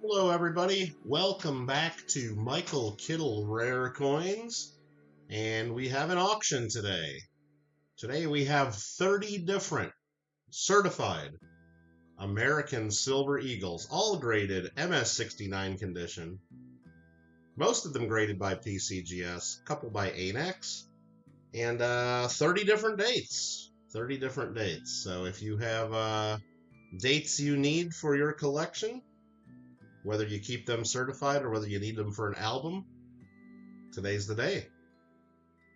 Hello, everybody. Welcome back to Michael Kittle Rare Coins. And we have an auction today. Today we have 30 different certified American Silver Eagles, all graded MS69 condition. Most of them graded by PCGS, a couple by ANAX, and 30 different dates. 30 different dates. So if you have dates you need for your collection, whether you keep them certified or whether you need them for an album, today's the day.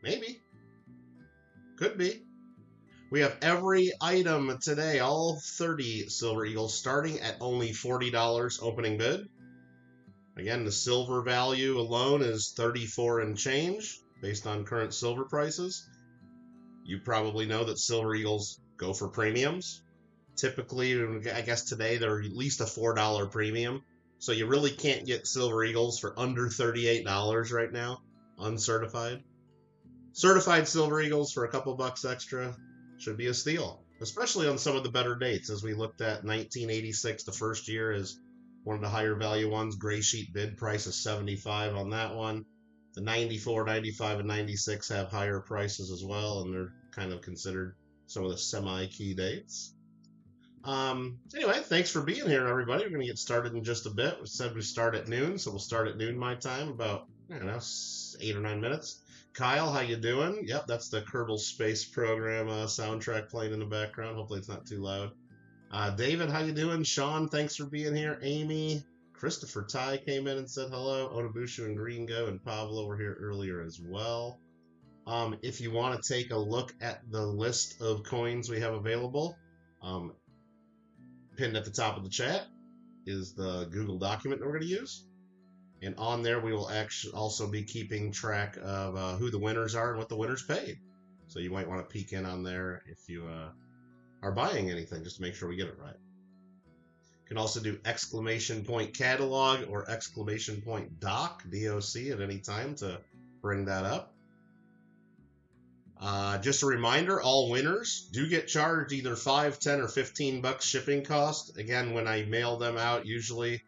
Maybe. Could be. We have every item today, all 30 Silver Eagles, starting at only $40 opening bid. Again, the silver value alone is 34 and change based on current silver prices. You probably know that Silver Eagles go for premiums. Typically, I guess today they're at least a $4 premium. So you really can't get Silver Eagles for under $38 right now, uncertified. Certified Silver Eagles for a couple bucks extra should be a steal, especially on some of the better dates. As we looked at 1986, the first year, is one of the higher value ones. Gray sheet bid price is 75 on that one. The 94, 95, and 96 have higher prices as well, and they're kind of considered some of the semi-key dates. Anyway, thanks for being here, everybody. We're going to get started in just a bit. We said we start at noon, so we'll start at noon my time, about, 8 or 9 minutes. Kyle, how you doing? Yep, that's the Kerbal Space Program soundtrack playing in the background. Hopefully it's not too loud. David, how you doing? Sean, thanks for being here. Amy, Christopher Ty came in and said hello. Onabushu and Gringo and Pablo were here earlier as well. If you want to take a look at the list of coins we have available, pinned at the top of the chat is the Google document that we're going to use. And on there, we will actually also be keeping track of who the winners are and what the winners paid. So you might want to peek in on there if you are buying anything, just to make sure we get it right. You can also do exclamation point catalog or exclamation point doc, DOC, at any time to bring that up. Just a reminder, all winners do get charged either $5, $10, or $15 shipping cost. Again, when I mail them out, usually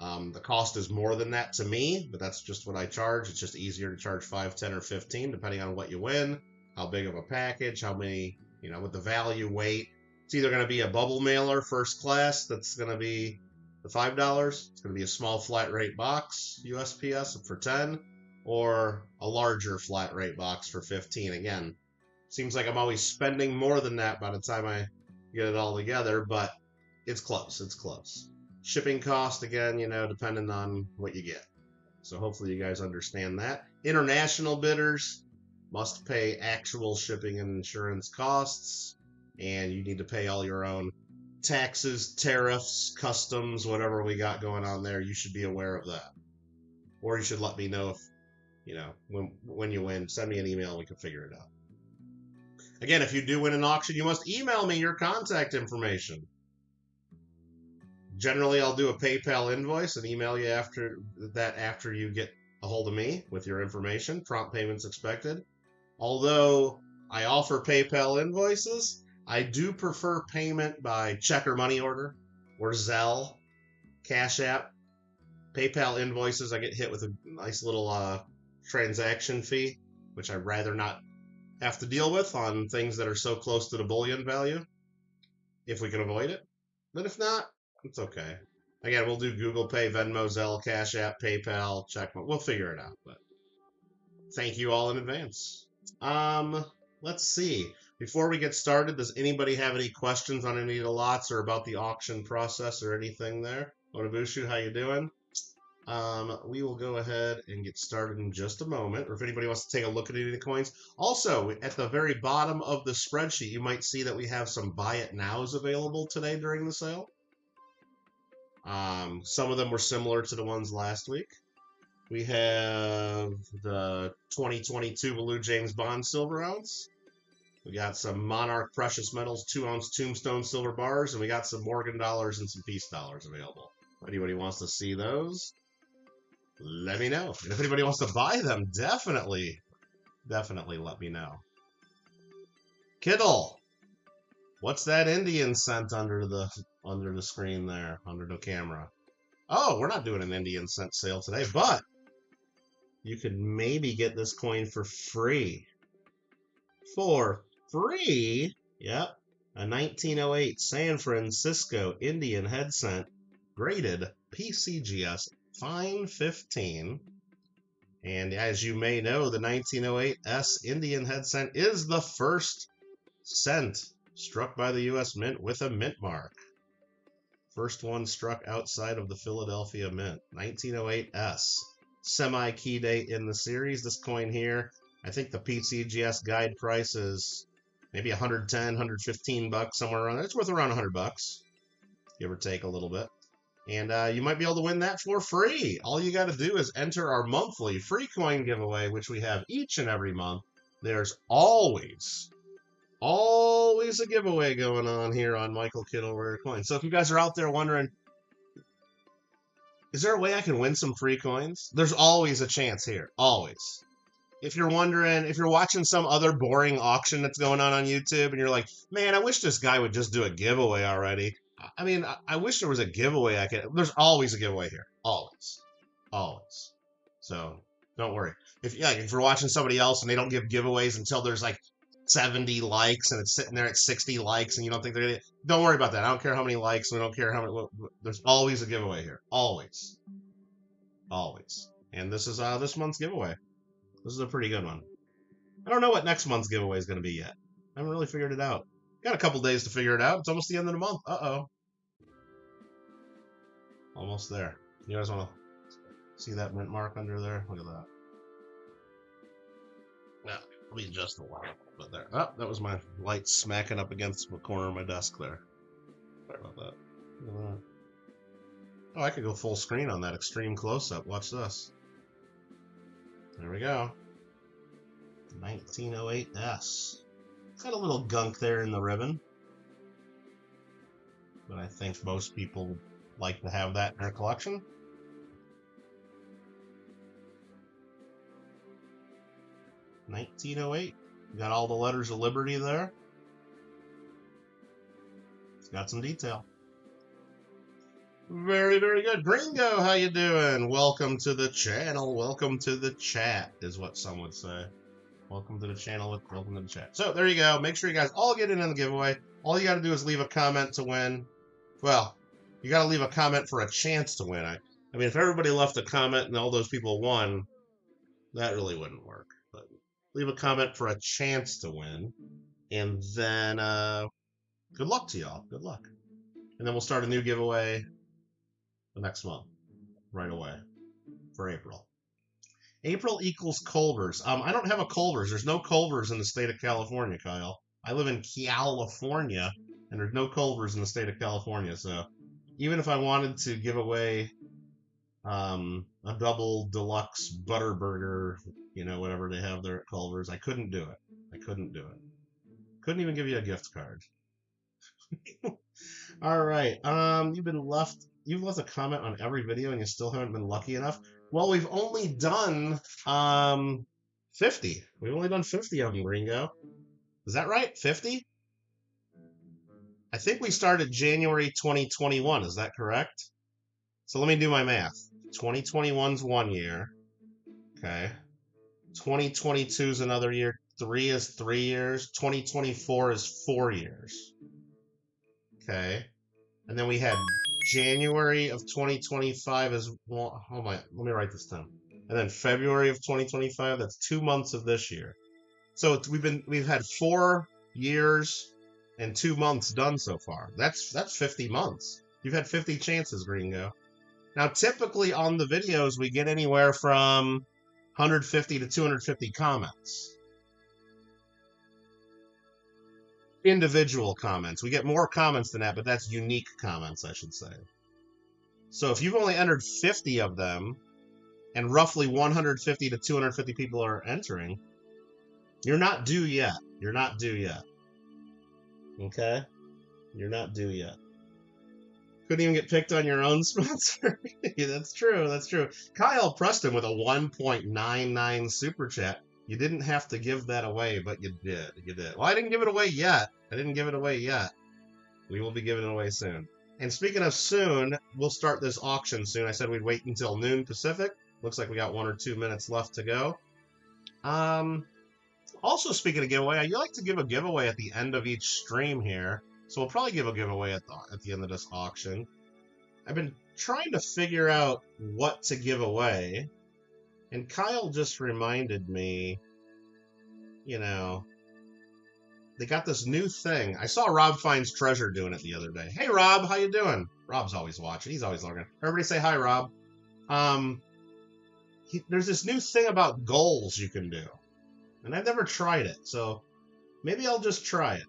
the cost is more than that to me, but that's just what I charge. It's just easier to charge $5, $10, or $15, depending on what you win, how big of a package, how many, with the value, weight. It's either going to be a bubble mailer first class, that's going to be the $5. It's going to be a small flat rate box, USPS, for $10, or a larger flat rate box for $15. Again, seems like I'm always spending more than that by the time I get it all together, but it's close. It's close. Shipping cost, again, depending on what you get. So hopefully you guys understand that. International bidders must pay actual shipping and insurance costs, and you need to pay all your own taxes, tariffs, customs, whatever we got going on there. You should be aware of that. Or you should let me know if, when you win, send me an email and we can figure it out. Again, if you do win an auction, you must email me your contact information. Generally, I'll do a PayPal invoice and email you after you get a hold of me with your information. Prompt payments expected. Although I offer PayPal invoices, I do prefer payment by check or money order or Zelle, Cash App. PayPal invoices, I get hit with a nice little transaction fee, which I'd rather not have to deal with on things that are so close to the bullion value, if we can avoid it. But if not, it's okay. Again, we'll do Google Pay, Venmo, Zelle, Cash App, PayPal, check. We'll figure it out. But thank you all in advance. Let's see. Before we get started, does anybody have any questions on any of the lots or about the auction process or anything there? Onabushu, how you doing? We will go ahead and get started in just a moment, or if anybody wants to take a look at any of the coins. Also, at the very bottom of the spreadsheet, you might see that we have some buy it nows available today during the sale. Some of them were similar to the ones last week. We have the 2022 Blue James Bond Silver Ounce. We got some Monarch Precious Metals 2-ounce Tombstone Silver Bars, and we got some Morgan Dollars and some Peace Dollars available. If anybody wants to see those, let me know. And if anybody wants to buy them, definitely let me know. Kittle, what's that Indian scent under the screen there, under the camera? Oh, we're not doing an Indian cent sale today, but you could maybe get this coin for free. For free? Yep. A 1908 San Francisco Indian head cent, graded PCGS Fine 15. And as you may know, the 1908 S Indian head cent is the first cent struck by the U.S. Mint with a mint mark. First one struck outside of the Philadelphia Mint. 1908 S. Semi-key date in the series. This coin here, I think the PCGS guide price is maybe 110, 115 bucks, somewhere around there. It's worth around 100 bucks, give or take a little bit. And you might be able to win that for free. All you got to do is enter our monthly free coin giveaway, which we have each and every month. There's always a giveaway going on here on Michael Kittle Rare Coins. So if you guys are out there wondering, is there a way I can win some free coins? There's always a chance here. Always. If you're wondering, if you're watching some other boring auction that's going on YouTube and you're like, man, I wish this guy would just do a giveaway already. I mean, I wish there was a giveaway I could. There's always a giveaway here. Always. Always. So don't worry. If you're watching somebody else and they don't give giveaways until there's like 70 likes and it's sitting there at 60 likes and you don't think they're gonna, don't worry about that. I don't care how many likes. We don't care how many. There's always a giveaway here. Always. Always. And this is this month's giveaway. This is a pretty good one. I don't know what next month's giveaway is going to be yet. I haven't really figured it out. Got a couple days to figure it out. It's almost the end of the month. Uh-oh. Almost there. You guys want to see that mint mark under there? Look at that. Now, let me adjust the light. But there. Oh, that was my light smacking up against the corner of my desk there. Sorry about that. Oh, I could go full screen on that extreme close-up. Watch this. There we go. 1908S. Got a little gunk there in the ribbon. But I think most people like to have that in their collection. $19.08. Got all the letters of Liberty there. It's got some detail. Very, very good. Gringo, how you doing? Welcome to the channel. Welcome to the chat, is what some would say. Welcome to the channel. Welcome to the chat. So there you go. Make sure you guys all get in on the giveaway. All you got to do is leave a comment to win. Well, you got to leave a comment for a chance to win. I mean, if everybody left a comment and all those people won, that really wouldn't work. But leave a comment for a chance to win. And then good luck to y'all. Good luck. And then we'll start a new giveaway the next month, right away, for April. April equals Culvers. I don't have a Culvers. There's no Culvers in the state of California, Kyle. I live in California, and there's no Culvers in the state of California. So even if I wanted to give away a double deluxe butter burger, you know, whatever they have there at Culvers, I couldn't do it. I couldn't do it. Couldn't even give you a gift card. All right. You've left a comment on every video and you still haven't been lucky enough. Well, we've only done 50. We've only done 50 of them, Ringo. Is that right? 50? I think we started January 2021. Is that correct? So let me do my math. 2021's 1 year. Okay. 2022 is another year. 3 is 3 years. 2024 is 4 years. Okay. And then we had January of 2025 is, well, hold on, let me write this down. And then February of 2025, that's 2 months of this year. So we've had 4 years and 2 months done so far. That's 50 months. You've had 50 chances, Gringo. Now, typically on the videos, we get anywhere from 150 to 250 comments. Individual comments. We get more comments than that, but that's unique comments, I should say. So if you've only entered 50 of them, and roughly 150 to 250 people are entering, you're not due yet. You're not due yet. Okay? You're not due yet. Couldn't even get picked on your own sponsor. Yeah, that's true. That's true. Kyle Preston with a 1.99 super chat. You didn't have to give that away, but you did. You did. Well, I didn't give it away yet. I didn't give it away yet. We will be giving it away soon. And speaking of soon, we'll start this auction soon. I said we'd wait until noon Pacific. Looks like we got 1 or 2 minutes left to go. Also, speaking of giveaway, I like to give a giveaway at the end of each stream here. So we'll probably give a giveaway at the end of this auction. I've been trying to figure out what to give away. And Kyle just reminded me, you know, they got this new thing. I saw Rob Finds Treasure doing it the other day. Hey, Rob, how you doing? Rob's always watching. He's always looking. Everybody say hi, Rob. There's this new thing about goals you can do. And I've never tried it, so maybe I'll just try it.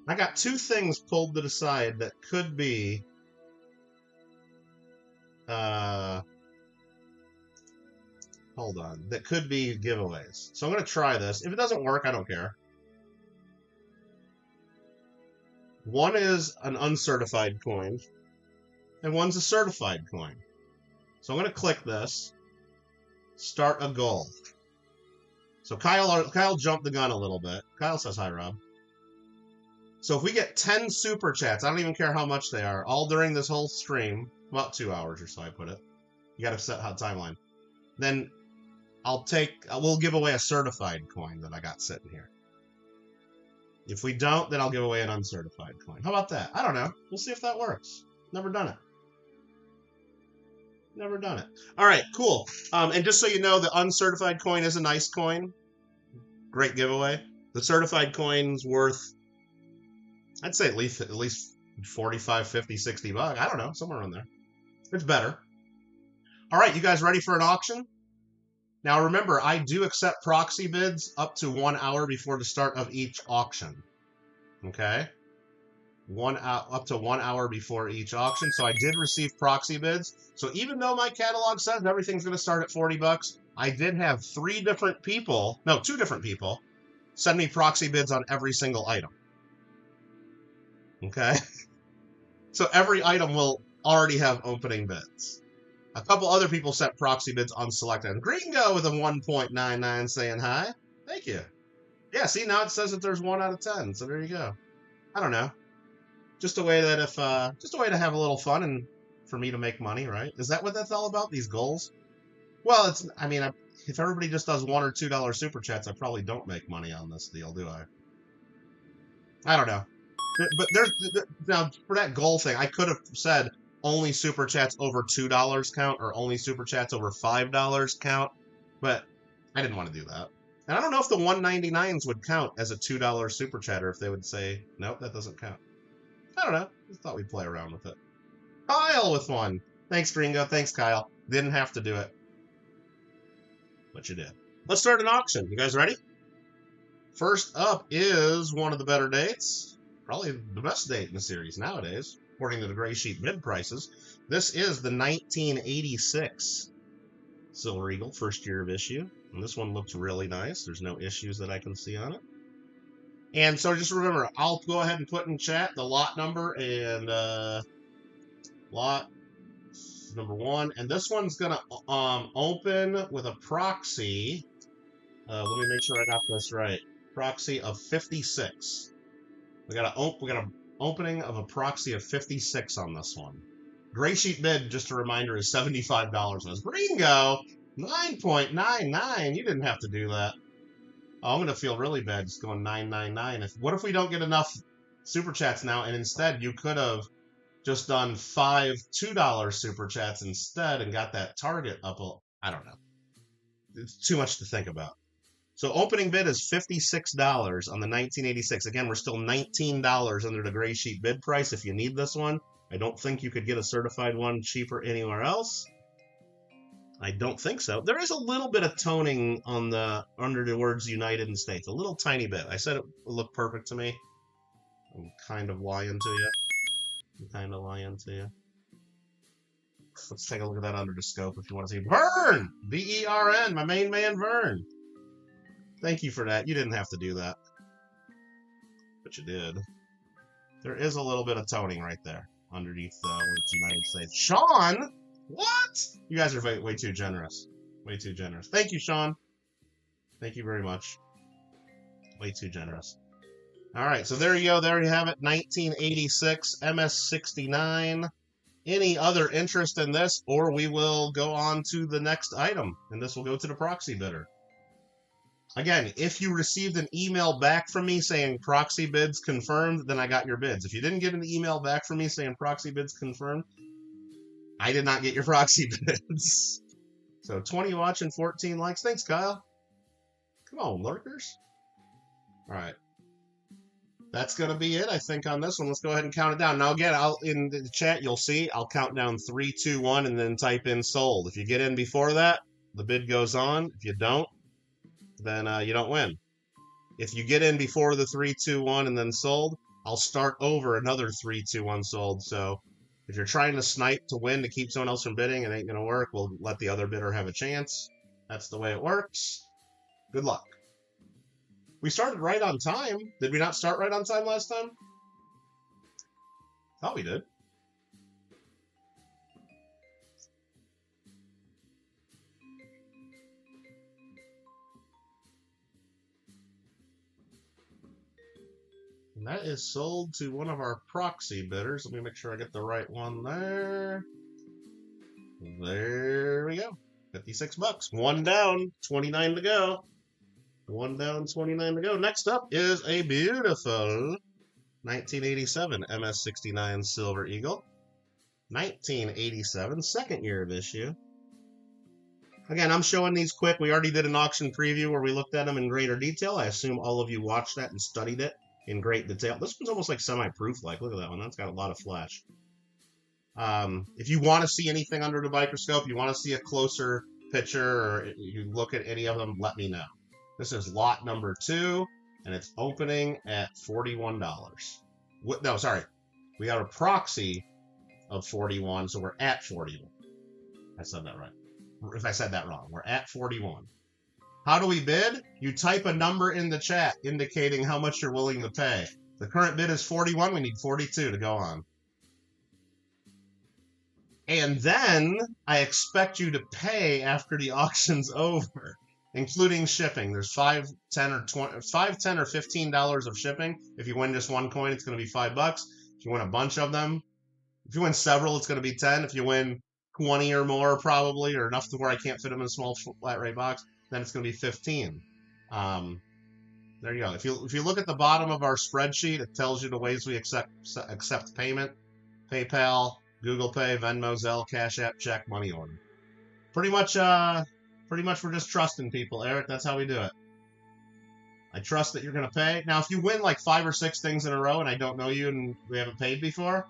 I got 2 things pulled to the side that could be... hold on. That could be giveaways. So I'm going to try this. If it doesn't work, I don't care. One is an uncertified coin, and one's a certified coin. So I'm going to click this. Start a goal. So Kyle jumped the gun a little bit. Kyle says hi, Rob. So if we get 10 super chats, I don't even care how much they are, all during this whole stream, about 2 hours or so I put it. You got to set a timeline. Then we'll give away a certified coin that I got sitting here. If we don't, then I'll give away an uncertified coin. How about that? I don't know. We'll see if that works. Never done it. Never done it. All right, cool. And just so you know, the uncertified coin is a nice coin. Great giveaway. The certified coin's worth, I'd say at least 45, 50, 60 bucks. I don't know, somewhere around there. It's better. All right, you guys ready for an auction? Now remember, I do accept proxy bids up to 1 hour before the start of each auction. Okay? Up to 1 hour before each auction. So I did receive proxy bids. So even though my catalog says everything's going to start at 40 bucks, I did have 2 different people send me proxy bids on every single item. Okay? So every item will already have opening bids. A couple other people sent proxy bids on select items. Gringo with a 1.99 saying hi. Thank you. Yeah, see, now it says that there's 1 out of 10. So there you go. I don't know. Just a way that just a way to have a little fun and for me to make money, right? Is that what that's all about? These goals? Well, if everybody just does $1 or $2 super chats, I probably don't make money on this deal, do I? I don't know. But now for that goal thing, I could have said only super chats over $2 count or only super chats over $5 count, but I didn't want to do that. And I don't know if the 199s would count as a $2 super chatter if they would say, nope, that doesn't count. I don't know. Just thought we'd play around with it. Kyle with 1. Thanks, Gringo. Thanks, Kyle. Didn't have to do it. But you did. Let's start an auction. You guys ready? First up is one of the better dates. Probably the best date in the series nowadays, according to the gray sheet bid prices. This is the 1986 Silver Eagle, first year of issue. And this one looks really nice. There's no issues that I can see on it. And so just remember, I'll go ahead and put in chat the lot number and lot number 1. And this one's going to open with a proxy. Let me make sure I got this right. Proxy of 56. We got an opening of a proxy of 56 on this one. Gray sheet bid, just a reminder, is $75. As Gringo, 9.99. You didn't have to do that. Oh, I'm going to feel really bad just going 999. What if we don't get enough super chats now, and instead you could have just done 5 $2 super chats instead and got that target up? I don't know. It's too much to think about. So opening bid is $56 on the 1986. Again, we're still $19 under the gray sheet bid price if you need this one. I don't think you could get a certified one cheaper anywhere else. I don't think so. There is a little bit of toning on under the words United States, a little tiny bit. I said it looked perfect to me. I'm kind of lying to you. Let's take a look at that under the scope if you want to see. Vern! V-E-R-N, my main man Vern. Thank you for that. You didn't have to do that. But you did. There is a little bit of toning right there underneath the words United States. Sean! What? You guys are way too generous. Way too generous. Thank you, Sean. Thank you very much. Way too generous. All right, so there you go. There you have it, 1986 MS69. Any other interest in this, or we will go on to the next item, and this will go to the proxy bidder. Again, if you received an email back from me saying proxy bids confirmed, then I got your bids. If you didn't get an email back from me saying proxy bids confirmed, I did not get your proxy bids. So 20 watch and 14 likes. Thanks, Kyle. Come on, lurkers. All right. That's going to be it, I think, on this one. Let's go ahead and count it down. Now, again, in the chat, you'll see I'll count down 3, 2, 1, and then type in sold. If you get in before that, the bid goes on. If you don't, then you don't win. If you get in before the 3, 2, 1, and then sold, I'll start over another 3, 2, 1 sold. So if you're trying to snipe to win to keep someone else from bidding, it ain't going to work. We'll let the other bidder have a chance. That's the way it works. Good luck. We started right on time. Did we not start right on time last time? Thought we did. And that is sold to one of our proxy bidders. Let me make sure I get the right one there. There we go. 56 bucks. One down, 29 to go. One down, 29 to go. Next up is a beautiful 1987 MS69 Silver Eagle. 1987, second year of issue. Again, I'm showing these quick. We already did an auction preview where we looked at them in greater detail. I assume all of you watched that and studied it in great detail. This one's almost like semi-proof like. Look at that one. That's got a lot of flash. If you want to see anything under the microscope, you want to see a closer picture, or you look at any of them, let me know. This is lot number 2, and it's opening at $41. No, sorry. We got a proxy of 41, so we're at 41. I said that right. If I said that wrong, we're at 41. How do we bid? You type a number in the chat indicating how much you're willing to pay. The current bid is 41. We need 42 to go on. And then I expect you to pay after the auction's over, including shipping. There's $5, $10, or $15 of shipping. If you win just one coin, it's going to be $5. If you win a bunch of them, if you win several, it's going to be 10. If you win 20 or more, probably, or enough to where I can't fit them in a small flat rate box, then it's going to be 15. There you go. If you look at the bottom of our spreadsheet, it tells you the ways we accept payment: PayPal, Google Pay, Venmo, Zelle, Cash App, check, money order. Pretty much we're just trusting people, Eric. That's how we do it. I trust that you're going to pay. Now, if you win like 5 or 6 things in a row and I don't know you and we haven't paid before,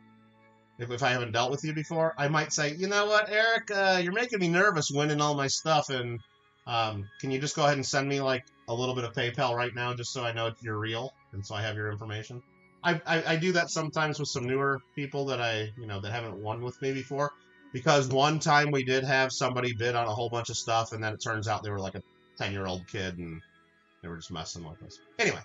if I haven't dealt with you before, I might say, you know what, Eric, you're making me nervous winning all my stuff, and can you just go ahead and send me like a little bit of PayPal right now just so I know you're real and so I have your information? I do that sometimes with some newer people that that haven't won with me before, because one time we did have somebody bid on a whole bunch of stuff, and then it turns out they were like a 10-year-old kid and they were just messing with us. Anyway,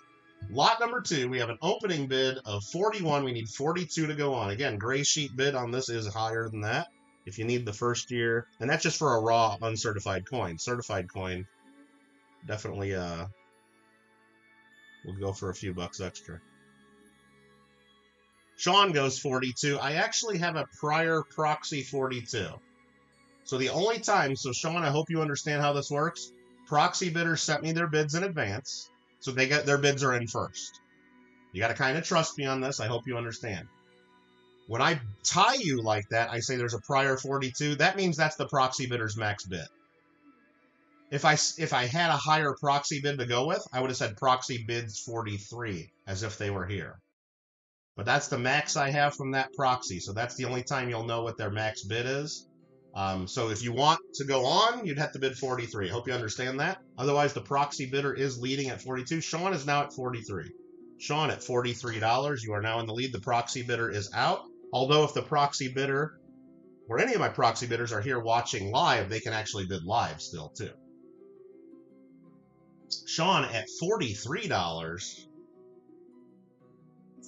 lot number 2, we have an opening bid of 41. We need 42 to go on. Again, gray sheet bid on this is higher than that. If you need the first year, and that's just for a raw uncertified coin. Certified coin, definitely we'll go for a few bucks extra. Sean goes 42. I actually have a prior proxy 42. So the only time, so Sean, I hope you understand how this works. Proxy bidders sent me their bids in advance, so their bids are in first. You got to kind of trust me on this. I hope you understand. When I tie you like that, I say there's a prior 42. That means that's the proxy bidder's max bid. If I had a higher proxy bid to go with, I would have said proxy bids 43, as if they were here. But that's the max I have from that proxy, so that's the only time you'll know what their max bid is. So if you want to go on, you'd have to bid 43. I hope you understand that. Otherwise, the proxy bidder is leading at 42. Sean is now at 43. Sean at $43. You are now in the lead. The proxy bidder is out. Although if the proxy bidder, or any of my proxy bidders are here watching live, they can actually bid live still too. Sean at $43.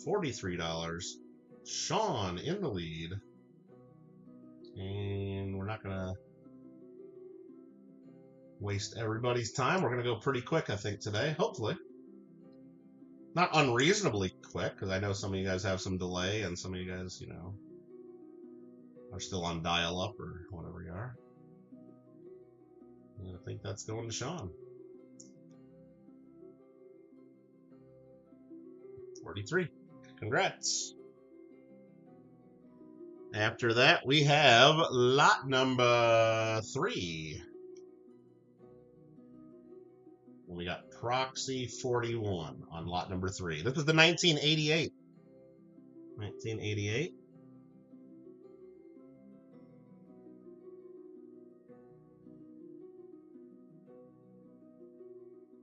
$43. Sean in the lead. And we're not going to waste everybody's time. We're going to go pretty quick, I think, today, hopefully. Not unreasonably quick, because I know some of you guys have some delay, and some of you guys, you know, are still on dial-up or whatever you are. And I think that's going to Sean. 43. Congrats. After that, we have lot number 3. And we got proxy 41 on lot number 3. This is the 1988. 1988.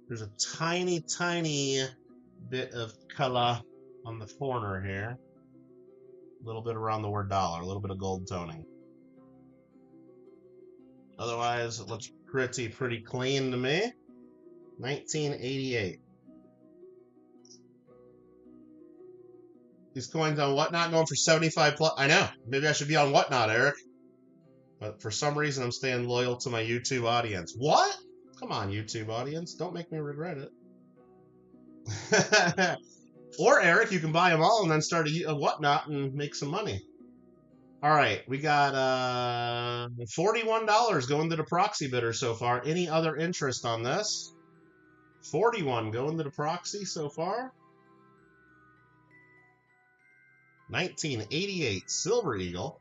There's a tiny, tiny bit of color on the corner here. A little bit around the word dollar, a little bit of gold toning. Otherwise, it looks pretty clean to me. 1988. These coins on Whatnot going for 75 plus. I know. Maybe I should be on Whatnot, Eric. But for some reason, I'm staying loyal to my YouTube audience. What? Come on, YouTube audience. Don't make me regret it. Or, Eric, you can buy them all and then start a Whatnot and make some money. All right, we got $41 going to the proxy bidder so far. Any other interest on this? 41 going to the proxy so far. 1988 Silver Eagle.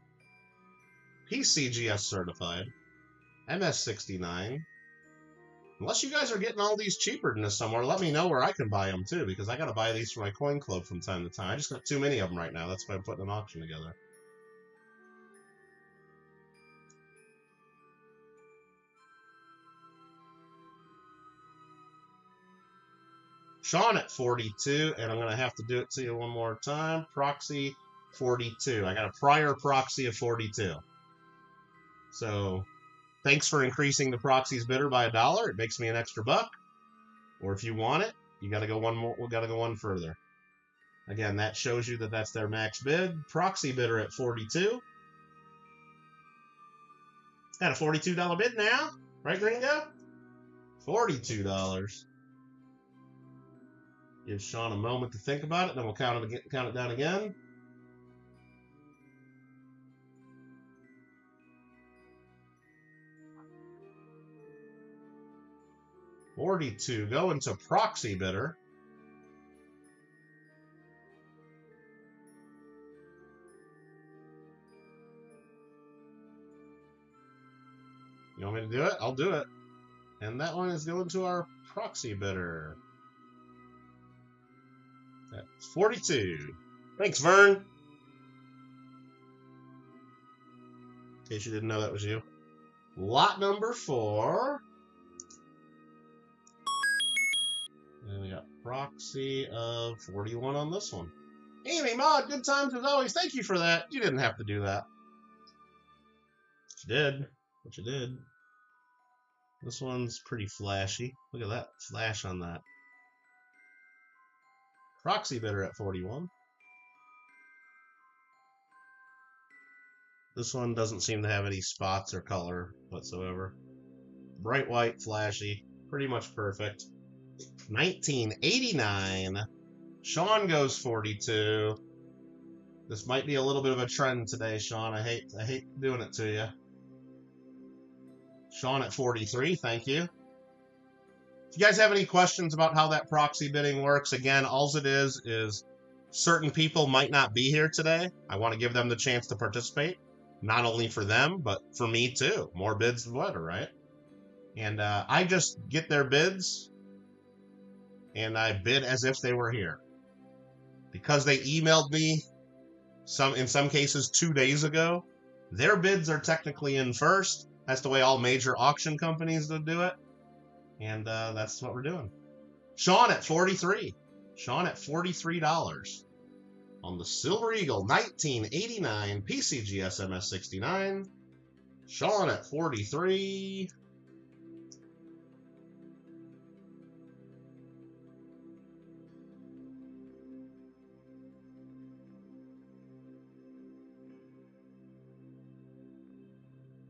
PCGS certified. MS69. Unless you guys are getting all these cheaper than this somewhere, let me know where I can buy them too, because I got to buy these for my coin club from time to time. I just got too many of them right now. That's why I'm putting an auction together. Sean at 42, and I'm going to have to do it to you one more time. Proxy 42. I got a prior proxy of 42. So thanks for increasing the proxy's bidder by $1. It makes me an extra buck. Or if you want it, you got to go one more. We got to go one further. Again, that shows you that that's their max bid. Proxy bidder at 42. Got a $42 bid now, right, Gringo? $42. Give Sean a moment to think about it, then we'll count it down again. $42 going to proxy bidder. You want me to do it? I'll do it. And that one is going to our proxy bidder. That's 42. Thanks, Vern. In case you didn't know that was you. Lot number 4. And we got proxy of 41 on this one. Amy Maud, good times as always. Thank you for that. You didn't have to do that. You did. But you did. This one's pretty flashy. Look at that flash on that. Proxy bidder at 41. This one doesn't seem to have any spots or color whatsoever. Bright white, flashy, pretty much perfect. 1989. Sean goes 42. This might be a little bit of a trend today, Sean. I hate doing it to you. Sean at 43, thank you. If you guys have any questions about how that proxy bidding works, again, all it is certain people might not be here today. I want to give them the chance to participate, not only for them, but for me too. More bids the better, right? And I just get their bids, and I bid as if they were here. Because they emailed me, in some cases 2 days ago, their bids are technically in first. That's the way all major auction companies do it. And that's what we're doing. Sean at 43. Sean at $43 on the Silver Eagle 1989 PCGS MS69. Sean at 43.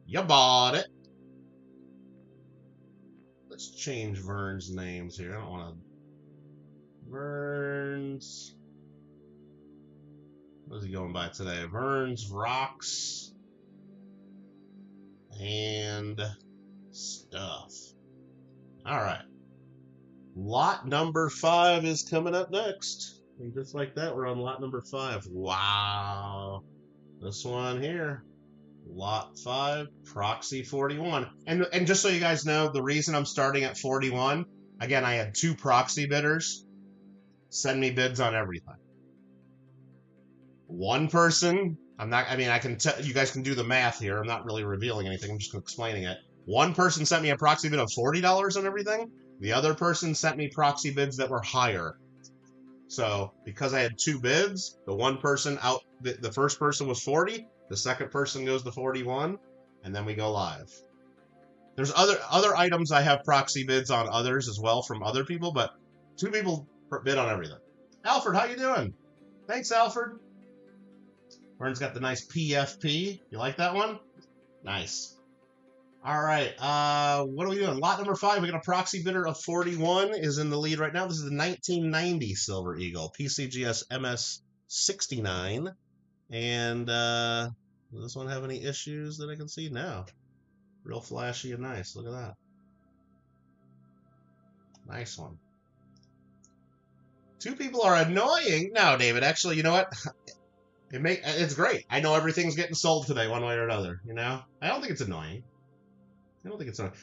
You bought it. Let's change Vern's names here. I don't want to Verns. What is he going by today? Verns, Rocks, and Stuff. All right. Lot number 5 is coming up next. And just like that, we're on lot number 5. Wow. This one here. Lot 5, Proxy 41. And just so you guys know, the reason I'm starting at 41, again, I had 2 proxy bidders send me bids on everything. One person, I can tell you guys can do the math here. I'm not really revealing anything. I'm just explaining it. One person sent me a proxy bid of $40 on everything. The other person sent me proxy bids that were higher. So because I had 2 bids, the one person out, the first person was 40, the second person goes to 41, and then we go live. There's other items I have proxy bids on others as well from other people, but 2 people bid on everything. Alfred, how you doing? Thanks, Alfred. Vern's got the nice PFP. You like that one? Nice. All right. What are we doing? Lot number 5. We got a proxy bidder of 41 is in the lead right now. This is the 1990 Silver Eagle, PCGS MS 69. And does this one have any issues that I can see? No. Real flashy and nice. Look at that. Nice one. 2 people are annoying. No, David. Actually, you know what? It's great. I know everything's getting sold today, one way or another. You know, I don't think it's annoying. I don't think it's annoying.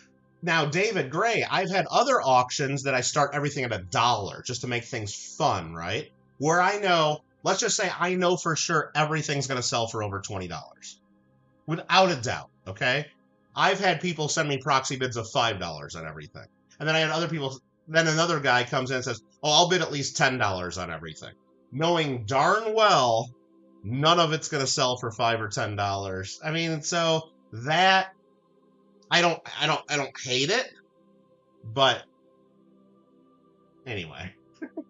Now, David Gray, I've had other auctions that I start everything at $1 just to make things fun, right? Where I know, let's just say I know for sure everything's going to sell for over $20, without a doubt. Okay, I've had people send me proxy bids of $5 on everything, and then I had other people. Then another guy comes in and says, "Oh, I'll bid at least $10 on everything," knowing darn well none of it's going to sell for $5 or $10. I mean, so that I don't hate it, but anyway,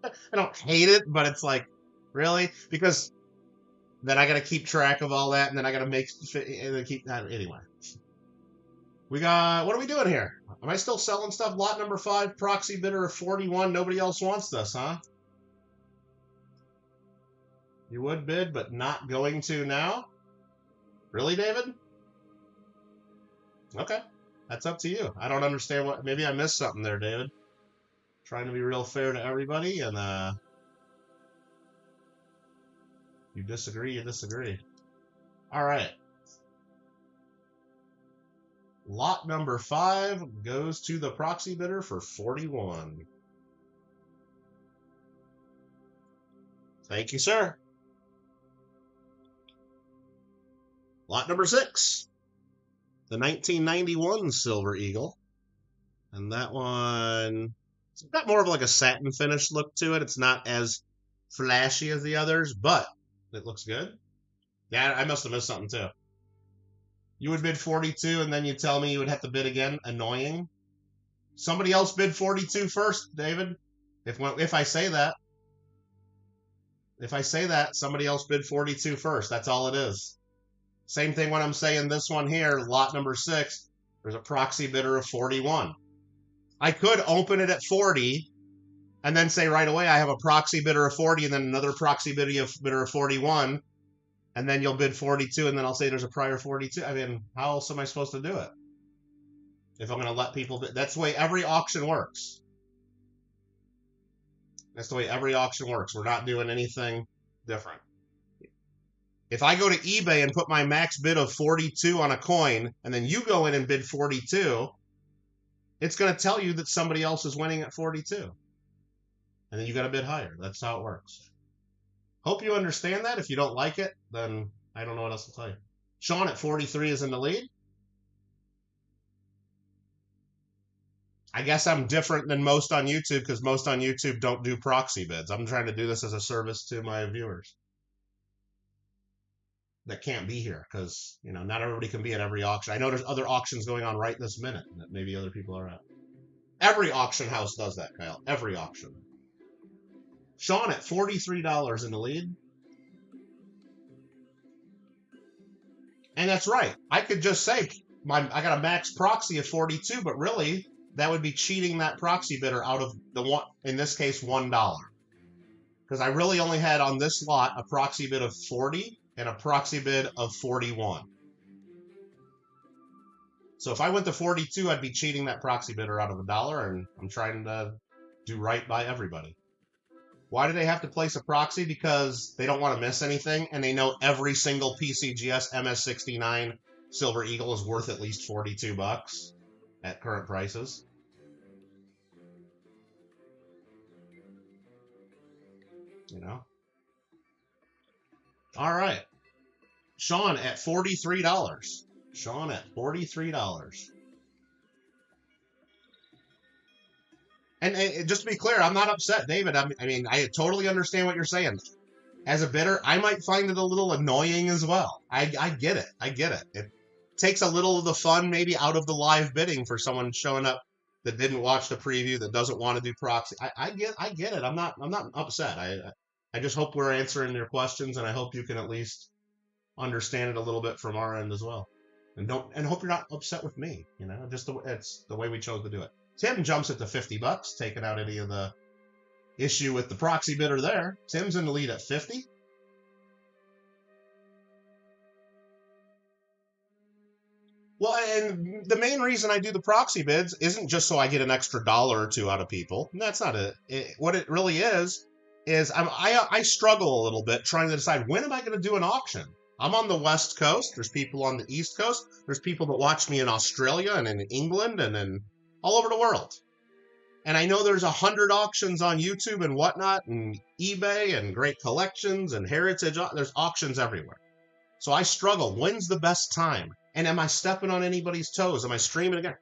I don't hate it, but it's like, really? Because then I got to keep track of all that, and then I got to keep that anyway. We got, what are we doing here? Am I still selling stuff? Lot number 5, proxy bidder of 41. Nobody else wants this, huh? You would bid, but not going to now? Really, David? Okay. That's up to you. I don't understand what... Maybe I missed something there, David. Trying to be real fair to everybody, and you disagree, you disagree. All right. Lot number 5 goes to the proxy bidder for 41. Thank you, sir. Lot number 6, the 1991 Silver Eagle. And that one, it's got more of like a satin finish look to it. It's not as flashy as the others, but it looks good. Yeah, I must have missed something too. You would bid 42 and then you tell me you would have to bid again? Annoying. Somebody else bid 42 first, David. If I say that. If I say that, somebody else bid 42 first. That's all it is. Same thing when I'm saying this one here, lot number 6, there's a proxy bidder of 41. I could open it at 40 and then say right away I have a proxy bidder of 40 and then another proxy bidder of 41, and then you'll bid 42 and then I'll say there's a prior 42. I mean, how else am I supposed to do it? If I'm going to let people bid. That's the way every auction works. That's the way every auction works. We're not doing anything different. If I go to eBay and put my max bid of 42 on a coin, and then you go in and bid 42, it's going to tell you that somebody else is winning at 42. And then you got to bid higher. That's how it works. Hope you understand that. If you don't like it, then I don't know what else to tell you. Sean at 43 is in the lead. I guess I'm different than most on YouTube because most on YouTube don't do proxy bids. I'm trying to do this as a service to my viewers that can't be here because, you know, not everybody can be at every auction. I know there's other auctions going on right this minute that maybe other people are at. Every auction house does that, Kyle. Every auction. Sean at $43 in the lead. And that's right. I could just say I got a max proxy of 42, but really that would be cheating that proxy bidder out of the one, in this case, $1. because I really only had on this lot a proxy bid of 40 and a proxy bid of 41. So if I went to 42, I'd be cheating that proxy bidder out of $1, and I'm trying to do right by everybody. Why do they have to place a proxy? Because they don't want to miss anything, and they know every single PCGS MS69 Silver Eagle is worth at least $42 at current prices. You know? All right. Sean at $43. Sean at $43. And just to be clear, I'm not upset, David. I mean, I totally understand what you're saying. As a bidder, I might find it a little annoying as well. I get it. I get it. It takes a little of the fun maybe out of the live bidding for someone showing up that didn't watch the preview, that doesn't want to do proxy. I get it. I'm not upset. I just hope we're answering your questions, and I hope you can at least understand it a little bit from our end as well. And hope you're not upset with me. You know, just it's the way we chose to do it. Tim jumps at the $50, taking out any of the issue with the proxy bidder there. Tim's in the lead at 50. Well, and the main reason I do the proxy bids isn't just so I get an extra $1 or $2 out of people. That's not it. What it really is I struggle a little bit trying to decide, when am I going to do an auction? I'm on the West Coast. There's people on the East Coast. There's people that watch me in Australia and in England and in all over the world. And I know there's 100 auctions on YouTube and whatnot, and eBay and Great Collections and Heritage. There's auctions everywhere. So I struggle. When's the best time? And am I stepping on anybody's toes? Am I streaming again?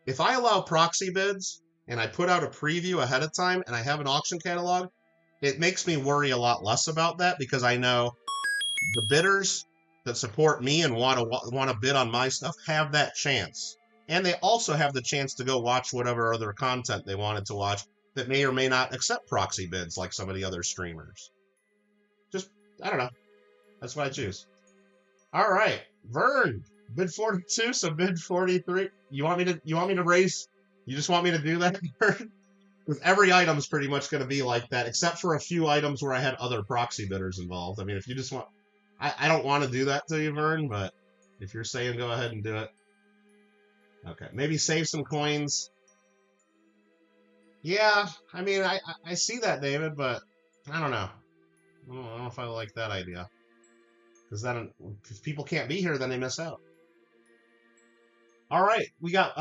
If I allow proxy bids and I put out a preview ahead of time and I have an auction catalog, it makes me worry a lot less about that, because I know the bidders that support me and want to bid on my stuff have that chance. And they also have the chance to go watch whatever other content they wanted to watch that may or may not accept proxy bids like some of the other streamers. Just, I don't know. That's what I choose. All right. Vern, bid 42, so bid 43. You want me to raise? You just want me to do that, Vern? Because every item's pretty much going to be like that, except for a few items where I had other proxy bidders involved. I mean, if you just want... I don't want to do that to you, Vern, but if you're saying go ahead and do it. Okay, maybe save some coins. Yeah, I mean, I see that, David, but I don't know. I don't know if I like that idea. Because then, if people can't be here, then they miss out. All right, we got,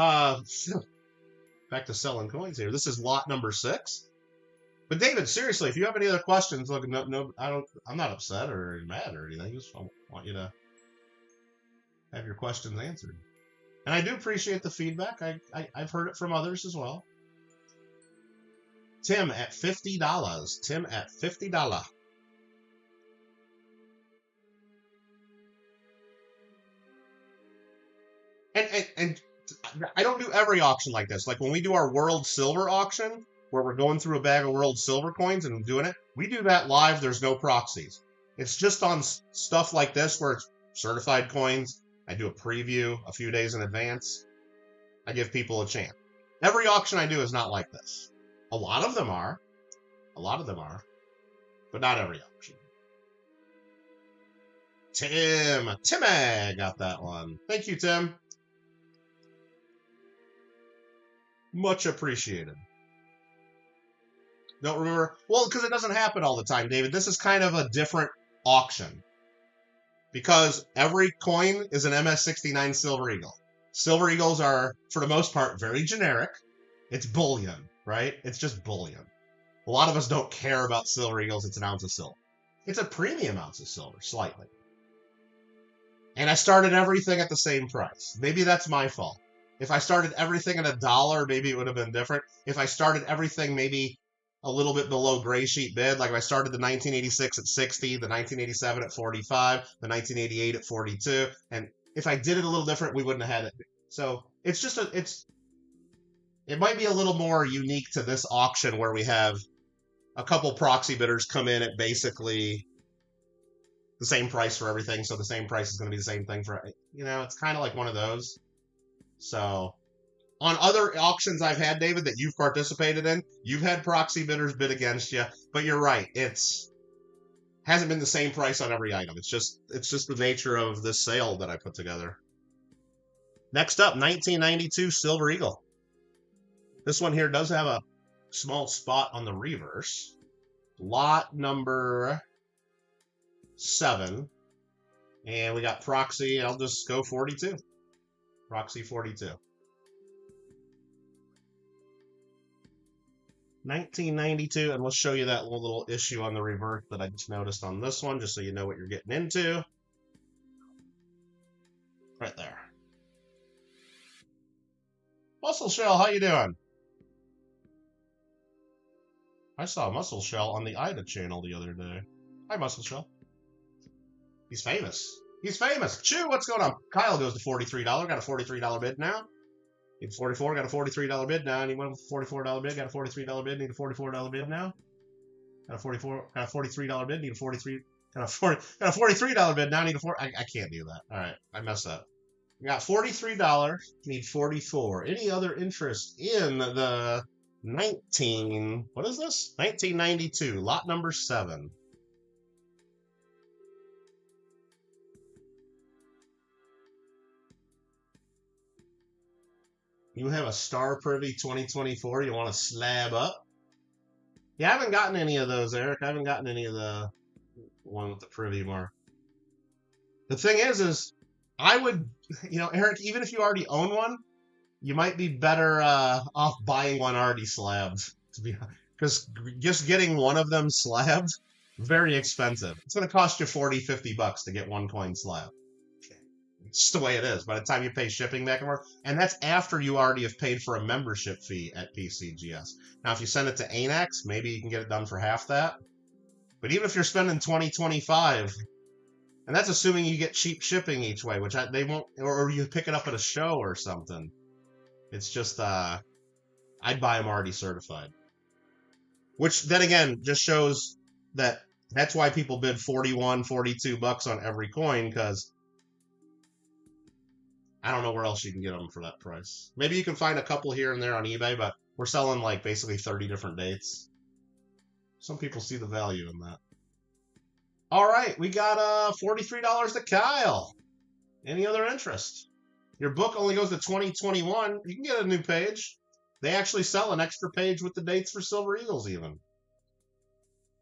back to selling coins here. This is lot number 6. But David, seriously, if you have any other questions, look, I'm not upset or mad or anything. I just want you to have your questions answered. And I do appreciate the feedback. I've heard it from others as well. Tim at $50. Tim at $50. And I don't do every auction like this. Like when we do our World Silver auction, where we're going through a bag of World Silver coins and doing it, we do that live. There's no proxies. It's just on stuff like this where it's certified coins. I do a preview a few days in advance. I give people a chance. Every auction I do is not like this. A lot of them are. A lot of them are. But not every auction. Timmy got that one. Thank you, Tim. Much appreciated. Don't remember? Well, because it doesn't happen all the time, David. This is kind of a different auction. Because every coin is an MS69 Silver Eagle. Silver Eagles are, for the most part, very generic. It's bullion, right? It's just bullion. A lot of us don't care about Silver Eagles. It's an ounce of silver. It's a premium ounce of silver, slightly. And I started everything at the same price. Maybe that's my fault. If I started everything at $1, maybe it would have been different. If I started everything maybe a little bit below gray sheet bid, like if I started the 1986 at 60, the 1987 at 45, the 1988 at 42, and if I did it a little different, we wouldn't have had it. So it's just it might be a little more unique to this auction where we have a couple proxy bidders come in at basically the same price for everything. So the same price is going to be the same thing for, it's kind of like one of those. So On other auctions I've had, David, that you've participated in, you've had proxy bidders bid against you, but you're right. Hasn't been the same price on every item. It's just the nature of this sale that I put together. Next up, 1992 Silver Eagle. This one here does have a small spot on the reverse. Lot number 7. And we got proxy. I'll just go 42. Proxy 42. 1992, and we'll show you that little issue on the reverse that I just noticed on this one, just so you know what you're getting into. Right there. Muscle Shell, how you doing? I saw Muscle Shell on the Ida channel the other day. Hi, Muscle Shell. He's famous. He's famous. Chew, what's going on? Kyle goes to $43. Got a $43 bid now. Need 44, got a $43 bid now. Anyone with a $44 bid, got a $43 bid, need a $44 bid now. Got a $43 bid, need a $43 bid now, need a I can't do that. All right, I messed up. We got $43, need 44. Any other interest in the what is this? 1992, lot number 7. You have a Star Privy 2024 you want to slab up? Yeah, I haven't gotten any of those, Eric. I haven't gotten any of the one with the Privy mark. The thing is I would, Eric, even if you already own one, you might be better off buying one already slabbed, because just getting one of them slabbed, very expensive. It's going to cost you $40-50 to get one coin slab. It's just the way it is. By the time you pay shipping back and forth, and that's after you already have paid for a membership fee at PCGS. Now, if you send it to ANAX, maybe you can get it done for half that. But even if you're spending $20-25, and that's assuming you get cheap shipping each way, which they won't, or you pick it up at a show or something. It's just, I'd buy them already certified. Which then again just shows that's why people bid $41-42 on every coin, because I don't know where else you can get them for that price. Maybe you can find a couple here and there on eBay, but we're selling like basically 30 different dates. Some people see the value in that. All right, we got $43 to Kyle. Any other interest? Your book only goes to 2021. You can get a new page. They actually sell an extra page with the dates for Silver Eagles even.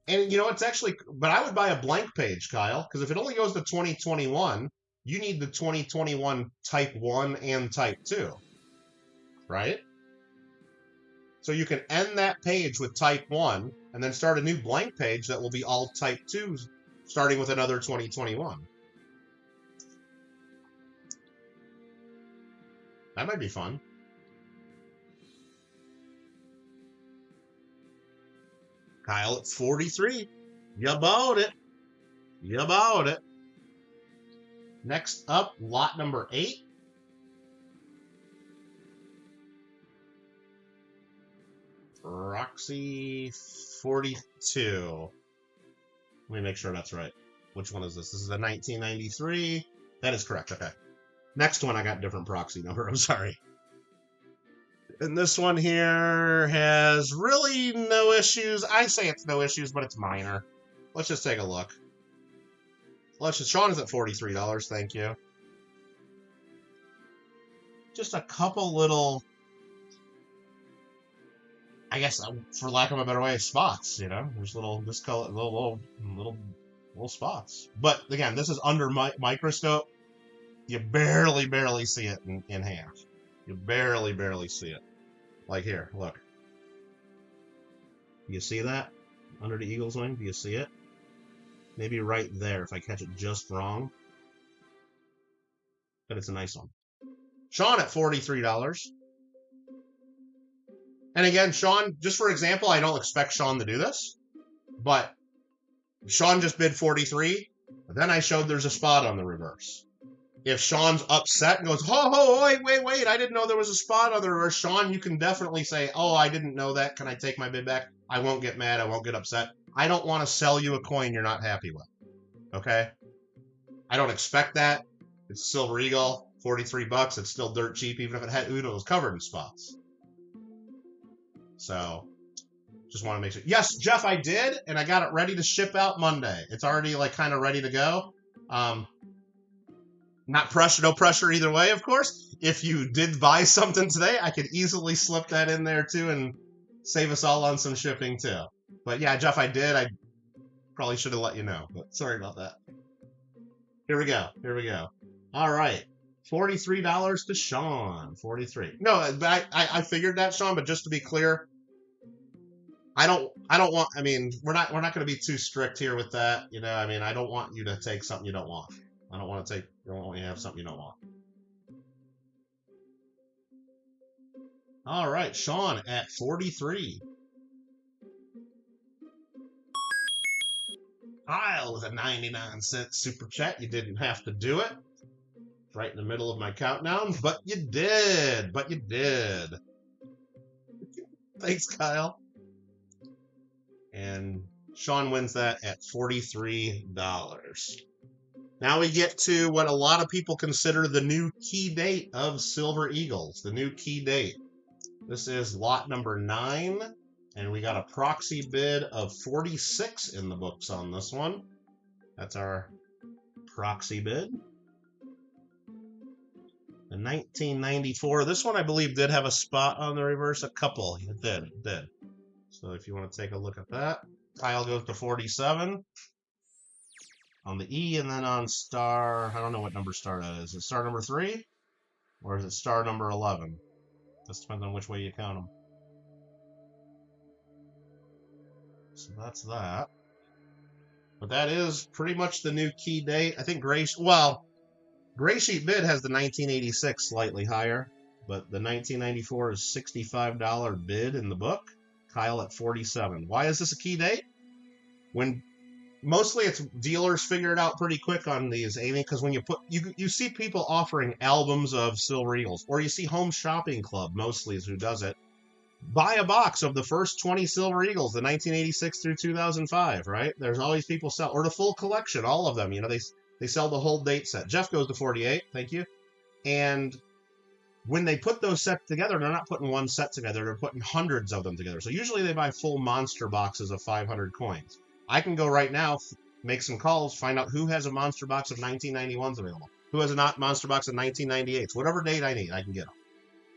And it's actually, but I would buy a blank page, Kyle, because if it only goes to 2021, you need the 2021 Type 1 and Type 2, right? So you can end that page with Type 1 and then start a new blank page that will be all Type 2, starting with another 2021. That might be fun. Kyle at 43. You bought it. You bought it. Next up, lot number 8. Roxy 42. Let me make sure that's right. Which one is this? This is a 1993. That is correct. Okay. Next one, I got different proxy number. I'm sorry. And this one here has really no issues. I say it's no issues, but it's minor. Let's just take a look. Sean is at $43. Thank you. Just a couple little, I guess, for lack of a better way, spots. There's little discolor, little spots. But again, this is under microscope. You barely see it in hand. You barely see it. Like here, look. Do you see that? Under the eagle's wing? Do you see it? Maybe right there if I catch it just wrong. But it's a nice one. Sean at $43. And again, Sean, just for example, I don't expect Sean to do this. But Sean just bid 43. Then I showed there's a spot on the reverse. If Sean's upset and goes, wait, I didn't know there was a spot on the reverse, Sean, you can definitely say, oh, I didn't know that. Can I take my bid back? I won't get mad. I won't get upset. I don't want to sell you a coin you're not happy with. Okay? I don't expect that. It's Silver Eagle. $43. It's still dirt cheap, even if it was covered in spots. So just want to make sure. Yes, Jeff, I did, and I got it ready to ship out Monday. It's already like kind of ready to go. Not pressure, no pressure either way, of course. If you did buy something today, I could easily slip that in there too and save us all on some shipping too. But yeah, Jeff, I did. I probably should have let you know, but sorry about that. Here we go. Here we go. All right. $43 to Sean. 43. No, but I figured that, Sean, but just to be clear, I don't want, I mean, we're not going to be too strict here with that. You know, I mean, I don't want you to take something you don't want. I don't want you to have something you don't want. All right, Sean at 43. Kyle with a 99-cent super chat. You didn't have to do it. Right in the middle of my countdown, but you did. But you did. Thanks, Kyle. And Sean wins that at $43. Now we get to what a lot of people consider the new key date of Silver Eagles, the new key date. This is lot number 9, and we got a proxy bid of 46 in the books on this one. That's our proxy bid. The 1994, this one I believe did have a spot on the reverse, a couple. It did. So if you want to take a look at that, Kyle goes to 47 on the E, and then on star, I don't know what number star that is. Is it star number 3 or is it star number 11? This depends on which way you count them. So that's that. But that is pretty much the new key date. I think Gray Sheet Bid has the 1986 slightly higher, but the 1994 is $65 bid in the book. Kyle at 47. Why is this a key date? When mostly it's dealers figure it out pretty quick on these, Amy, because when you see people offering albums of Silver Eagles, or you see Home Shopping Club mostly is who does it. Buy a box of the first 20 Silver Eagles, the 1986 through 2005, right? There's always people sell, or the full collection, all of them. You know, they sell the whole date set. Jeff goes to 48. Thank you. And when they put those sets together, they're not putting one set together. They're putting hundreds of them together. So usually they buy full monster boxes of 500 coins. I can go right now, make some calls, find out who has a monster box of 1991s available, who has a monster box of 1998s, whatever date I need, I can get them.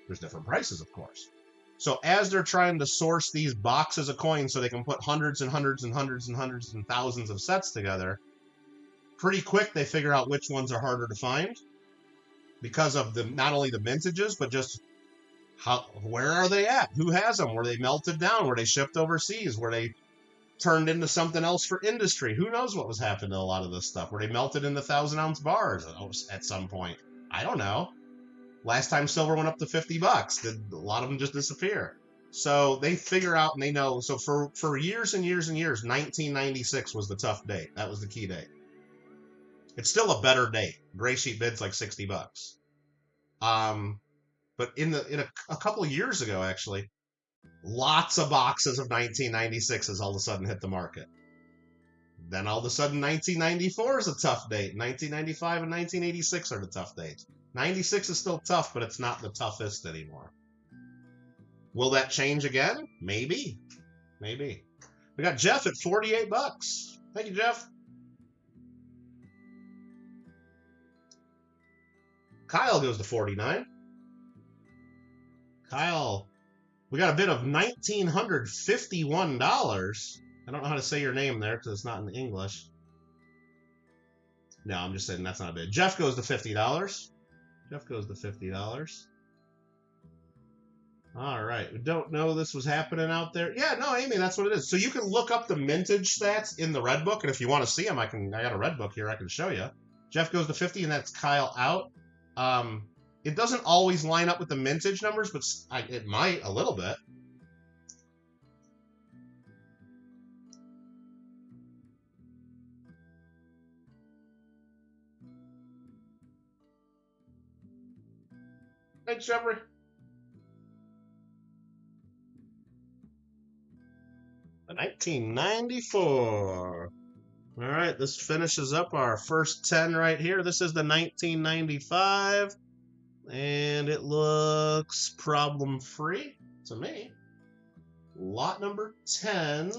There's different prices, of course. So as they're trying to source these boxes of coins so they can put hundreds and hundreds and hundreds and hundreds and thousands of sets together, pretty quick they figure out which ones are harder to find because of not only the vintages, but just where are they at? Who has them? Were they melted down? Were they shipped overseas? Were they turned into something else for industry? Who knows what was happening to a lot of this stuff? Were they melted into 1,000-ounce bars at some point? I don't know. Last time silver went up to $50, did a lot of them just disappear? So they figure out and they know. So for years and years and years, 1996 was the tough date. That was the key date. It's still a better date. Gray Sheet Bid's like $60. But in a couple of years ago, actually, lots of boxes of 1996s all of a sudden hit the market. Then all of a sudden 1994 is a tough date. 1995 and 1986 are the tough dates. 96 is still tough, but it's not the toughest anymore. Will that change again? Maybe. Maybe. We got Jeff at $48. Thank you, Jeff. Kyle goes to 49. Kyle, we got a bid of $1,951. I don't know how to say your name there because it's not in English. No, I'm just saying that's not a bid. Jeff goes to $50. Jeff goes to $50. All right. We don't know this was happening out there. Yeah, no, Amy, that's what it is. So you can look up the mintage stats in the red book, and if you want to see them, I got a red book here. I can show you. Jeff goes to 50, and that's Kyle out. It doesn't always line up with the mintage numbers, but it might a little bit. Thanks, Jeffrey. The 1994. All right, this finishes up our first 10 right here. This is the 1995. And it looks problem-free to me. Lot number 10.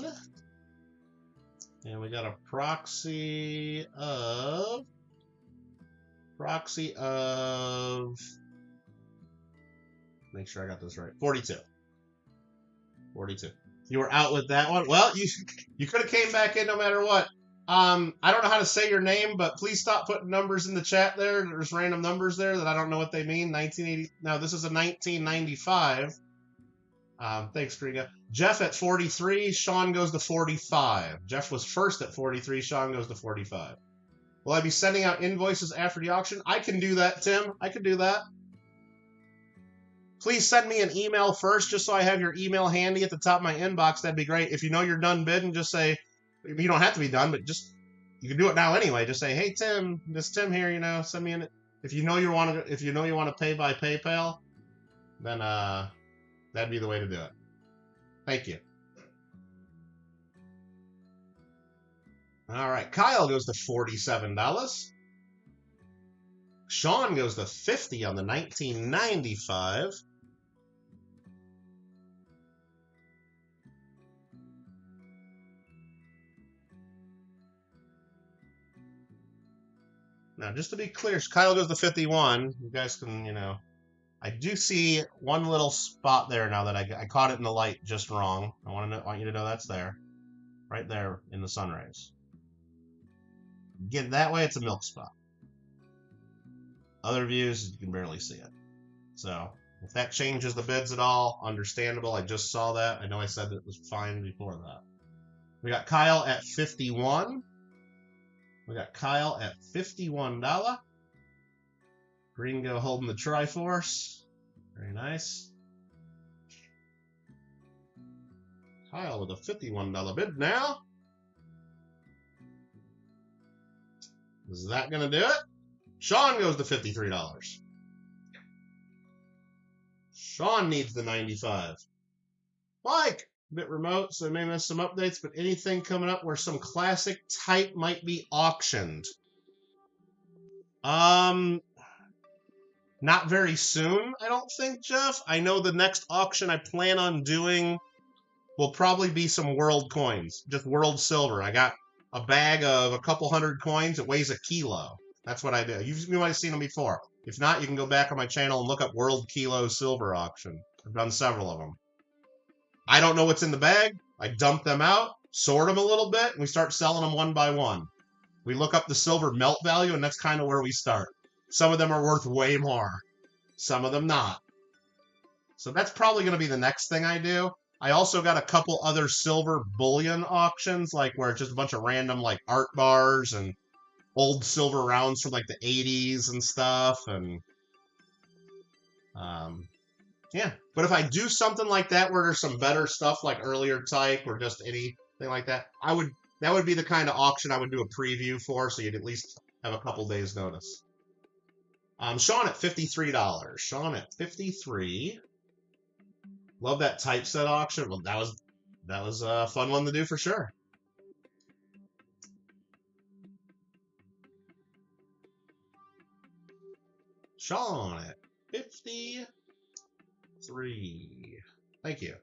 And we got a proxy of, make sure I got this right, 42. 42. You were out with that one. Well, you could have came back in no matter what. I don't know how to say your name, but please stop putting numbers in the chat there. There's random numbers there that I don't know what they mean. 1980. Now, this is a 1995. Thanks, Kriga. Jeff at 43. Sean goes to 45. Jeff was first at 43. Sean goes to 45. Will I be sending out invoices after the auction? I can do that, Tim. I can do that. Please send me an email first, just so I have your email handy at the top of my inbox. That'd be great. If you know you're done bidding, just say, you don't have to be done, but just, you can do it now anyway. Just say, hey, Tim, this Tim here, send me an, if you know you want to pay by PayPal, then that'd be the way to do it. Thank you. All right, Kyle goes to $47. Sean goes to 50 on the 1995. Now, just to be clear, Kyle goes to 51. You guys can, I do see one little spot there now that I caught it in the light just wrong. I want you to know that's there. Right there in the sun rays. Get that way, it's a milk spot. Other views, you can barely see it. So, if that changes the bids at all, understandable. I just saw that. I know I said it was fine before that. We got Kyle at 51. We got Kyle at $51. Gringo holding the Triforce. Very nice. Kyle with a $51 bid now. Is that going to do it? Sean goes to $53. Sean needs the 95. Mike, a bit remote, so I may miss some updates, but anything coming up where some classic type might be auctioned? Not very soon, I don't think, Jeff. I know the next auction I plan on doing will probably be some world coins, just world silver. I got a bag of a couple hundred coins. It weighs a kilo. That's what I do. You might have seen them before. If not, you can go back on my channel and look up World Kilo Silver Auction. I've done several of them. I don't know what's in the bag. I dump them out, sort them a little bit, and we start selling them one by one. We look up the silver melt value, and that's kind of where we start. Some of them are worth way more. Some of them not. So that's probably going to be the next thing I do. I also got a couple other silver bullion auctions, like where it's just a bunch of random like art bars and old silver rounds from like the 80s and stuff. And yeah, but if I do something like that where there's some better stuff like earlier type or just anything like that, that would be the kind of auction I would do a preview for, so you'd at least have a couple days notice. Sean at $53. Sean at 53. Love that typeset auction. Well, that was a fun one to do for sure. Sean at 53. Thank you.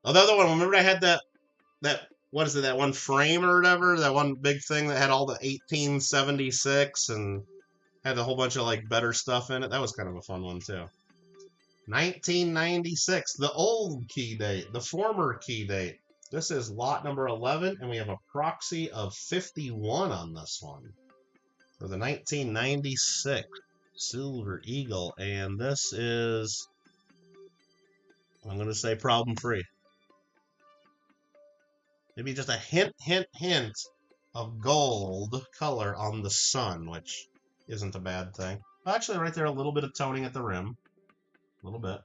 Oh, the other one, remember I had that what is it, that one frame or whatever, that one big thing that had all the 1876 and had a whole bunch of like better stuff in it? That was kind of a fun one too. 1996, the old key date, the former key date. This is lot number 11, and we have a proxy of 51 on this one for the 1996 Silver Eagle, and this is, I'm going to say problem-free. Maybe just a hint of gold color on the sun, which isn't a bad thing. Actually, right there, a little bit of toning at the rim. A little bit.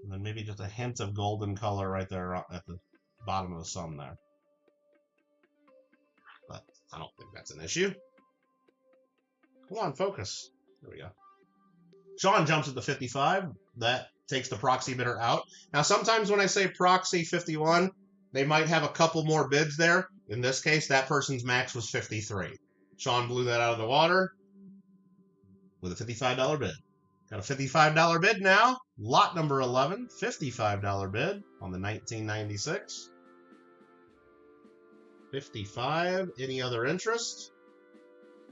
And then maybe just a hint of golden color right there at the bottom of the sun there. But I don't think that's an issue. Come on, focus. There we go. Sean jumps at the 55. That takes the proxy bidder out. Now, sometimes when I say proxy 51, they might have a couple more bids there. In this case, that person's max was 53. Sean blew that out of the water. with a $55 bid. Got a $55 bid now. Lot number 11, $55 bid on the 1996. 55. Any other interest?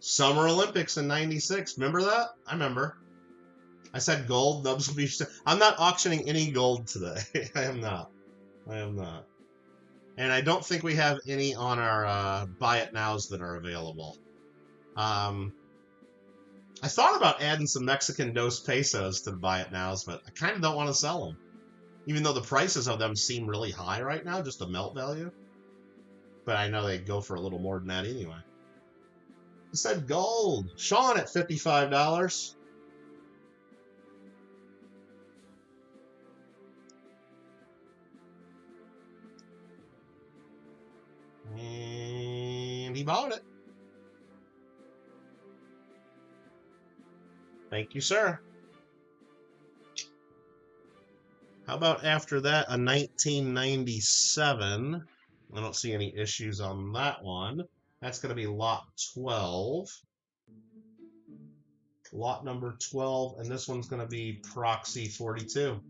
Summer Olympics in 96. Remember that? I remember. I said gold. Nubs will be. I'm not auctioning any gold today. I am not. And I don't think we have any on our buy it nows that are available. I thought about adding some Mexican dos pesos to the buy it nows, but I kind of don't want to sell them. Even though the prices of them seem really high right now, just the melt value. But I know they go for a little more than that anyway. I said gold. Sean at $55. And he bought it. Thank you, sir. How about after that, a 1997? I don't see any issues on that one. That's going to be lot 12. Lot number 12, and this one's going to be proxy 42.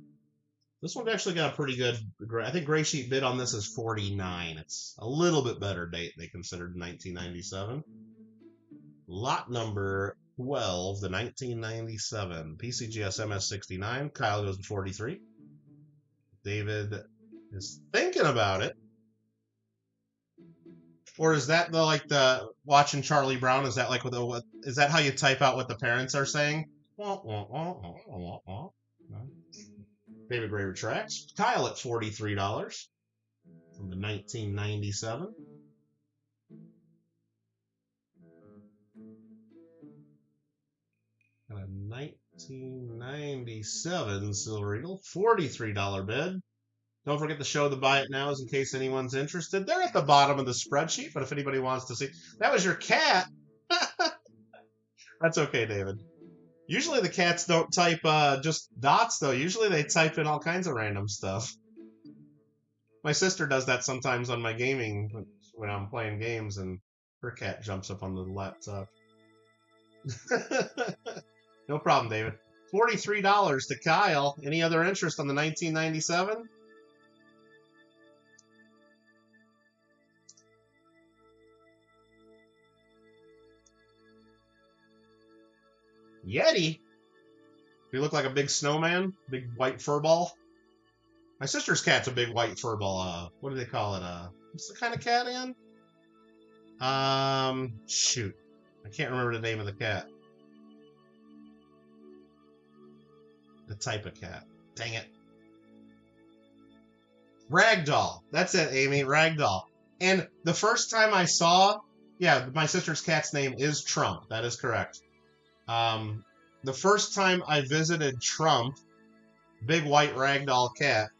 This one's actually got a pretty good, I think Gray Sheet bid on this is 49. It's a little bit better date they considered 1997. Lot number 12, the 1997 PCGS MS69. Kyle goes to 43. David is thinking about it. Or is that the watching Charlie Brown? Is that like is that how you type out what the parents are saying? David Gray retracts. Kyle at $43 from the 1997. And a 1997 Silver Eagle, $43 bid. Don't forget to show the buy it nows in case anyone's interested. They're at the bottom of the spreadsheet, but if anybody wants to see. That was your cat. That's okay, David. Usually the cats don't type just dots, though. Usually they type in all kinds of random stuff. My sister does that sometimes on my gaming when I'm playing games, and her cat jumps up on the laptop. No problem, David. $43 to Kyle. Any other interest on the 1997? Yeti? You look like a big snowman? Big white fur ball? My sister's cat's a big white fur ball. What do they call it? What's the kind of cat in? Shoot. I can't remember the name of the cat. The type of cat. Dang it. Ragdoll. That's it, Amy. Ragdoll. And the first time I saw, yeah, my sister's cat's name is Trump. That is correct. The first time I visited Trump, big white ragdoll cat,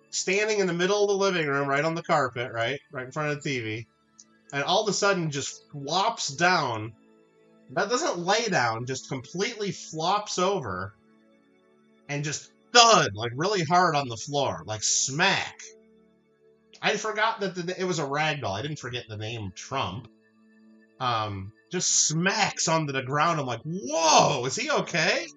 standing in the middle of the living room, right on the carpet, right in front of the TV, and all of a sudden just flops down. That doesn't lay down, just completely flops over, and just thud, like really hard on the floor, like smack. I forgot that it was a ragdoll. I didn't forget the name Trump. Just smacks onto the ground. I'm like, whoa, is he okay?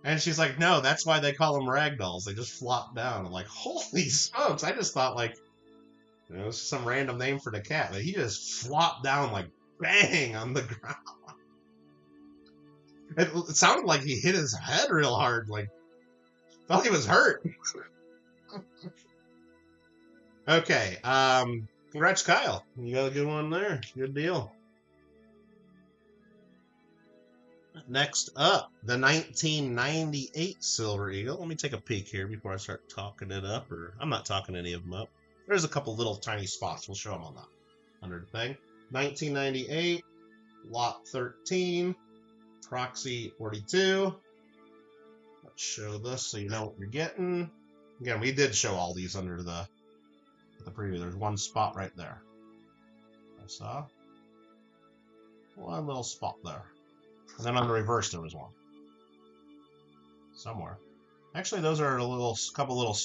And she's like, no, that's why they call them ragdolls. They just flop down. I'm like, holy smokes. I just thought it's some random name for the cat. But he just flopped down like bang on the ground. It sounded like he hit his head real hard. Like, thought he was hurt. Okay. Congrats, Kyle. You got a good one there. Good deal. Next up, the 1998 Silver Eagle. Let me take a peek here before I start talking it up. Or I'm not talking any of them up. There's a couple little tiny spots. We'll show them on that under the thing. 1998, lot 13, proxy 42. Let's show this so you know what you're getting. Again, we did show all these under the preview. There's one spot right there. I saw one little spot there. And then on the reverse, there was one. Somewhere. Actually, those are couple little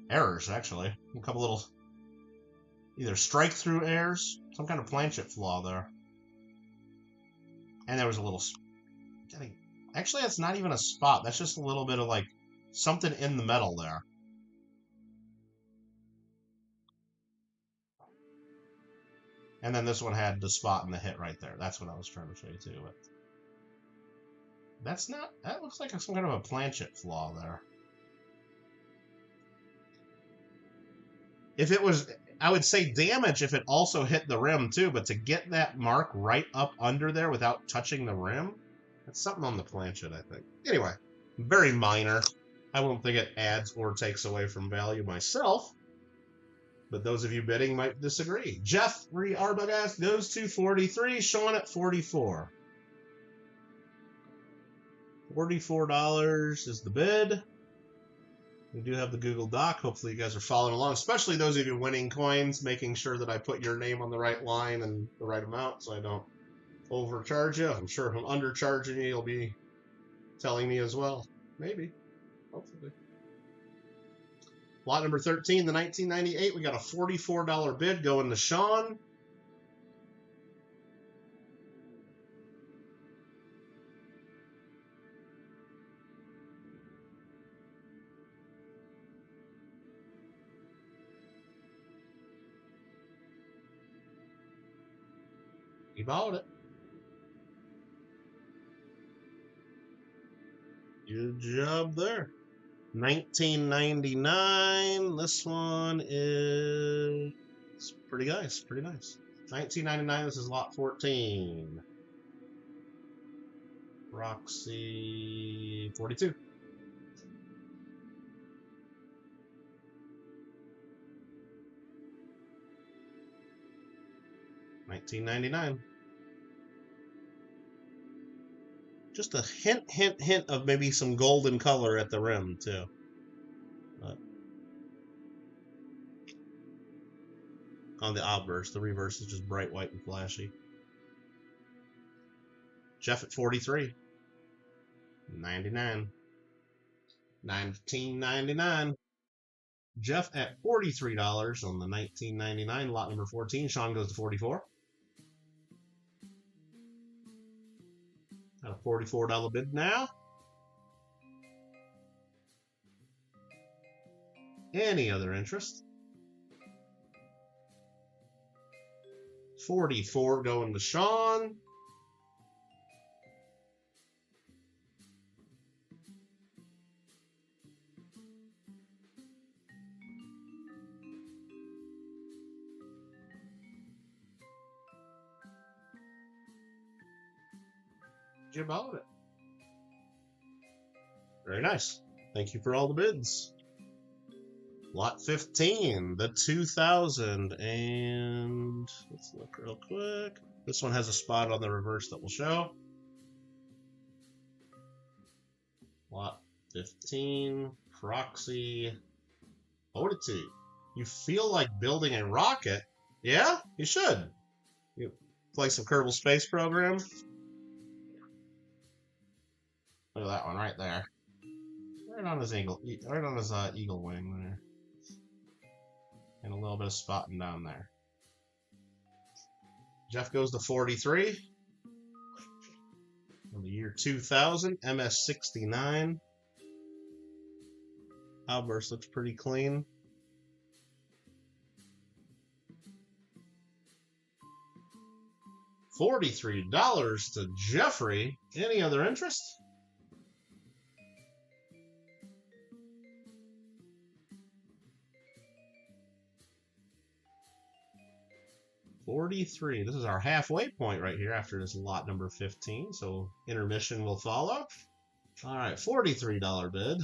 errors, actually. A couple little either strike-through errors, some kind of planchet flaw there. And there was a little... Actually, that's not even a spot. That's just a little bit of, like, something in the metal there. And then this one had the spot in the hit right there. That's what I was trying to show you, too. But that's not... That looks like some kind of a planchet flaw there. If it was... I would say damage if it also hit the rim, too. But to get that mark right up under there without touching the rim, that's something on the planchet, I think. Anyway, very minor. I won't think it adds or takes away from value myself. But those of you bidding might disagree. Jeffrey Arbogast goes to 43. Sean at 44. $44 is the bid. We do have the Google Doc. Hopefully you guys are following along, especially those of you winning coins, making sure that I put your name on the right line and the right amount so I don't overcharge you. I'm sure if I'm undercharging you, you'll be telling me as well. Maybe. Hopefully. Lot number 13, the 1998. We got a $44 bid going to Sean. He bought it. Good job there. 1999. This one is pretty nice. Pretty nice. 1999. This is lot 14. Roxy 42. $19.99. Just a hint of maybe some golden color at the rim, too. But on the obverse, the reverse is just bright white and flashy. Jeff at 43. 99. 1999. Jeff at $43 on the 1999, lot number 14. Sean goes to 44. Got a $44 bid now. Any other interest? 44 going to Sean. You bought it. Very nice. Thank you for all the bids. Lot 15, the 2000, and let's look real quick. This one has a spot on the reverse that will show. Lot 15, Proxy 42. You feel like building a rocket? Yeah, you should. You play some Kerbal Space Program. Look at that one right there. Right on his eagle wing there. And a little bit of spotting down there. Jeff goes to 43. In the year 2000, MS69. Outburst looks pretty clean. $43 to Jeffrey. Any other interest? $43. This is our halfway point right here after this lot number 15. So intermission will follow. All right, $43 bid.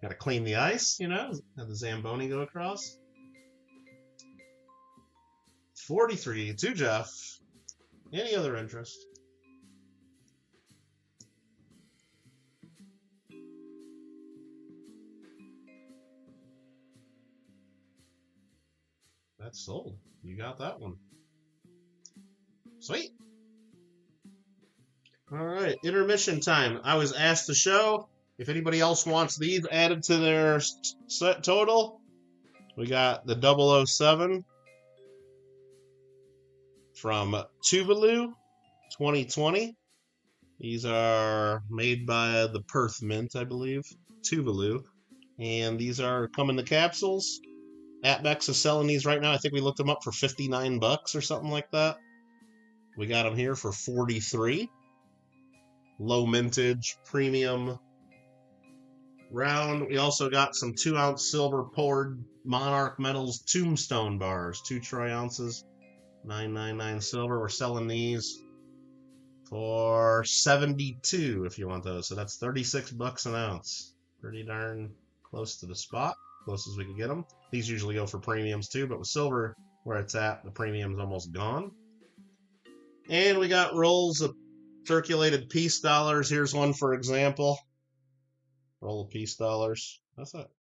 Got to clean the ice, you know, have the Zamboni go across. 43 to Jeff. Any other interest? That's sold. You got that one. Sweet. All right, intermission time. I was asked to show if anybody else wants these added to their set total. We got the 007 from Tuvalu 2020. These are made by the Perth Mint, I believe, Tuvalu. And these are come in the capsules. Atbex is selling these right now. I think we looked them up for 59 bucks or something like that. We got them here for 43. Low mintage, premium round. We also got some 2-ounce silver poured Monarch Metals Tombstone bars, 2 troy ounces, $9.99 silver. We're selling these for 72 if you want those. So that's 36 bucks an ounce. Pretty darn close to the spot, close as we could get them. These usually go for premiums too, but with silver where it's at, the premium's almost gone. And we got rolls of circulated peace dollars. Here's one for example. Roll of peace dollars.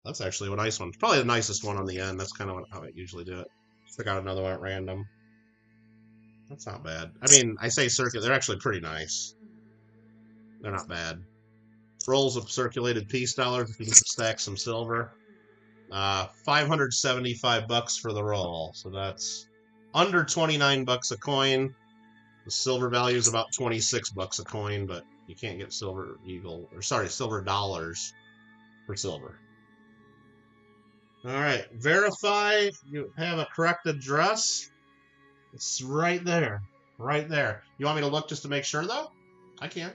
That's actually a nice one. Probably the nicest one on the end. That's kind of how I usually do it. Pick out another one at random. That's not bad. I mean, I say circular. They're actually pretty nice. They're not bad. Rolls of circulated peace dollars. If you can stack some silver. 575 bucks for the roll. So that's under 29 bucks a coin. The silver value is about 26 bucks a coin, but you can't get silver dollars for silver. All right, verify you have a correct address. It's right there, right there. You want me to look just to make sure, though? I can.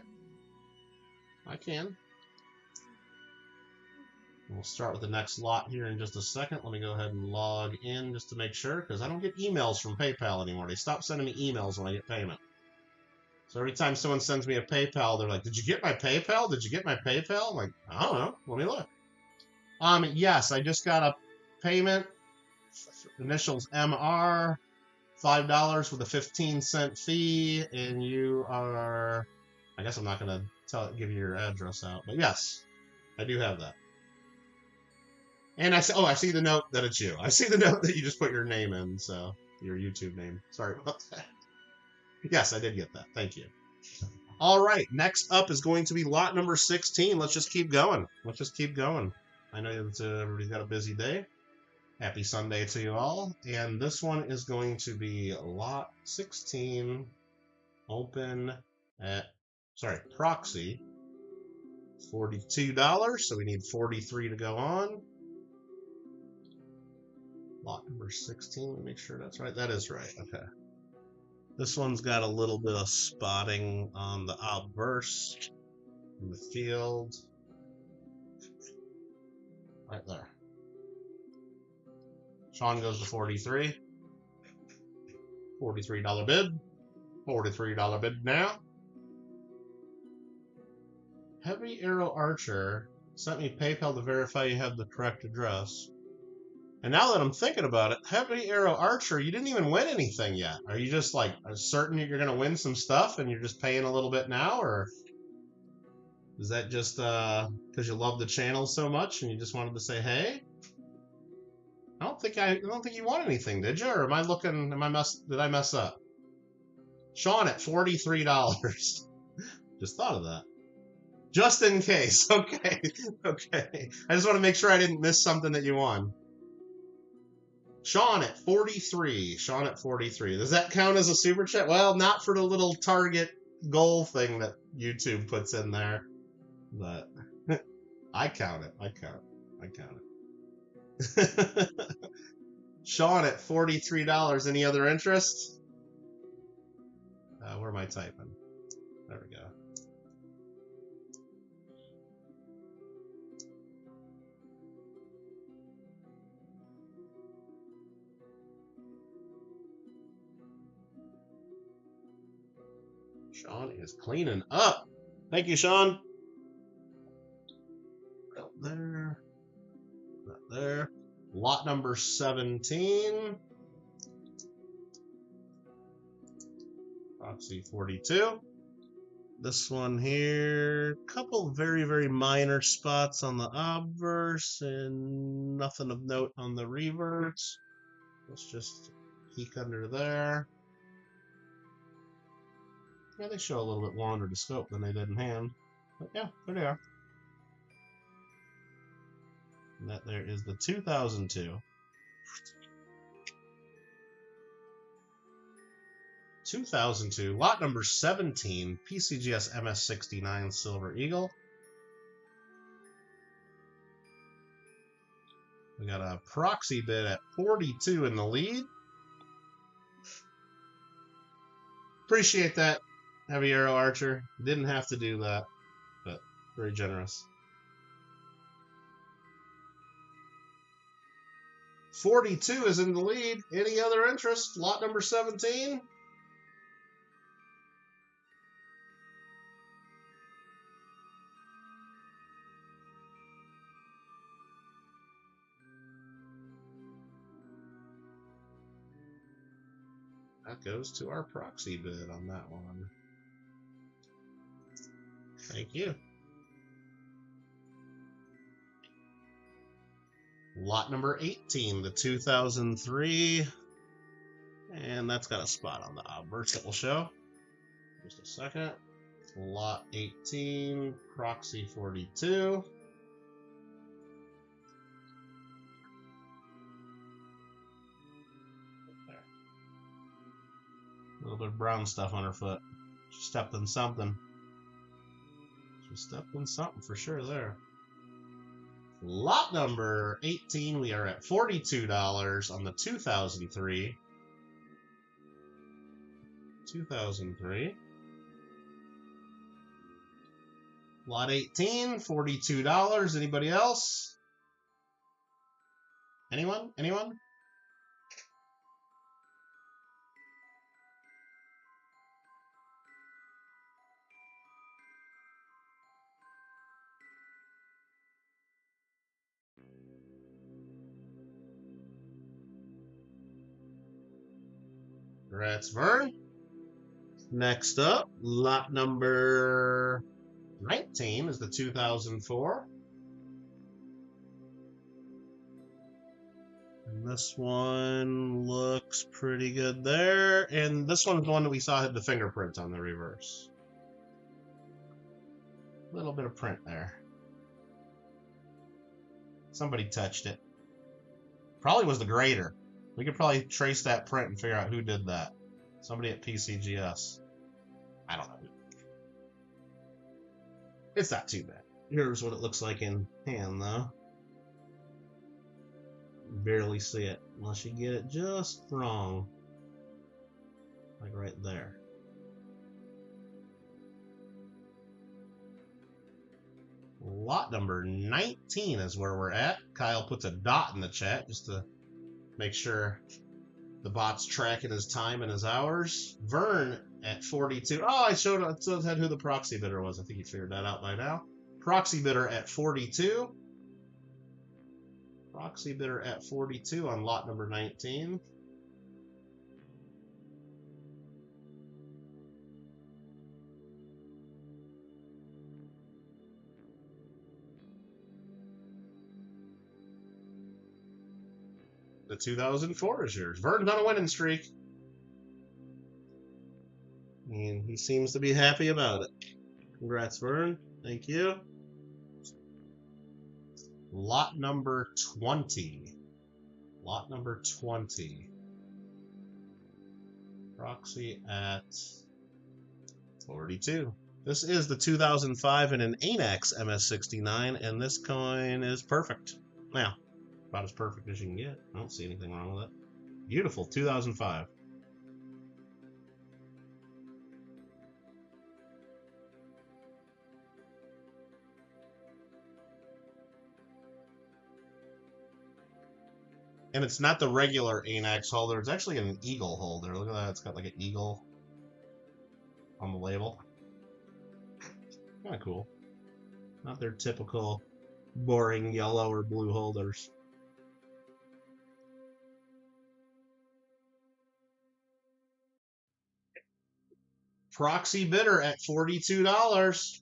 We'll start with the next lot here in just a second. Let me go ahead and log in just to make sure, because I don't get emails from PayPal anymore. They stopped sending me emails when I get payment. So every time someone sends me a PayPal, they're like, "Did you get my PayPal? Did you get my PayPal?" I'm like, I don't know. Let me look. Yes, I just got a payment. Initials MR, $5 with a 15-cent fee, and you are. I guess I'm not going to give you your address out, but yes, I do have that. And I see the note that it's you. I see the note that you just put your name in, so your YouTube name. Sorry about that. Yes, I did get that. Thank you. All right, next up is going to be lot number 16. Let's just keep going. I know that everybody's got a busy day. Happy Sunday to you all. And this one is going to be lot 16, open at, proxy, $42. So we need 43 to go on. Lot number 16, let me make sure that's right. That is right, okay. This one's got a little bit of spotting on the obverse in the field. Right there. Sean goes to 43. $43 bid. $43 bid now. Heavy Arrow Archer sent me PayPal to verify you have the correct address. And now that I'm thinking about it, Heavy Arrow Archer, you didn't even win anything yet. Are you just like certain you're going to win some stuff and you're just paying a little bit now, or is that just because you love the channel so much and you just wanted to say hey? I don't think you won anything, did you? Or did I mess up? Sean at $43. Just thought of that. Just in case. Okay. I just want to make sure I didn't miss something that you won. Sean at 43. Does that count as a super chat? Well, not for the little target goal thing that YouTube puts in there. But I count it. Sean at $43. Any other interest? Where am I typing? There we go. Sean is cleaning up. Thank you, Sean. Right there. Right there. Lot number 17. Proxy 42. This one here, couple very, very minor spots on the obverse and nothing of note on the reverse. Let's just peek under there. Yeah, they show a little bit more under the scope than they did in hand. But yeah, there they are. And that there is the 2002. 2002, lot number 17, PCGS MS69 Silver Eagle. We got a proxy bid at 42 in the lead. Appreciate that, Heavy Arrow Archer. Didn't have to do that, but very generous. 42 is in the lead. Any other interest? Lot number 17. That goes to our proxy bid on that one. Thank you. Lot number 18, the 2003. And that's got a spot on the obverse that we'll show. Just a second. Lot 18, proxy 42. A little bit of brown stuff on her foot. She stepped in something. She stepped in something for sure there. Lot number 18, we are at $42 on the 2003. 2003. Lot 18, $42. Anybody else? Anyone? Anyone? Congrats, Vern. Next up, lot number 19 is the 2004. And this one looks pretty good there. And this one's the one that we saw had the fingerprint on the reverse. A little bit of print there. Somebody touched it. Probably was the grader. We could probably trace that print and figure out who did that. Somebody at PCGS. I don't know. It's not too bad. Here's what it looks like in hand, though. Barely see it unless you get it just wrong. Like right there. Lot number 19 is where we're at. Kyle puts a dot in the chat just to make sure the bot's tracking his time and his hours. Vern at 42. Oh, I showed who the proxy bidder was. I think you figured that out by now. Proxy bidder at 42. Proxy bidder at 42 on lot number 19. The 2004 is yours. Vern's on a winning streak. And he seems to be happy about it. Congrats, Vern. Thank you. Lot number 20. Lot number 20. Proxy at 42. This is the 2005 in an ANAX MS69, and this coin is perfect. Now, about as perfect as you can get. I don't see anything wrong with it. Beautiful, 2005. And it's not the regular ANAX holder. It's actually an eagle holder. Look at that. It's got like an eagle on the label. Kind of cool. Not their typical boring yellow or blue holders. Proxy bidder at $42.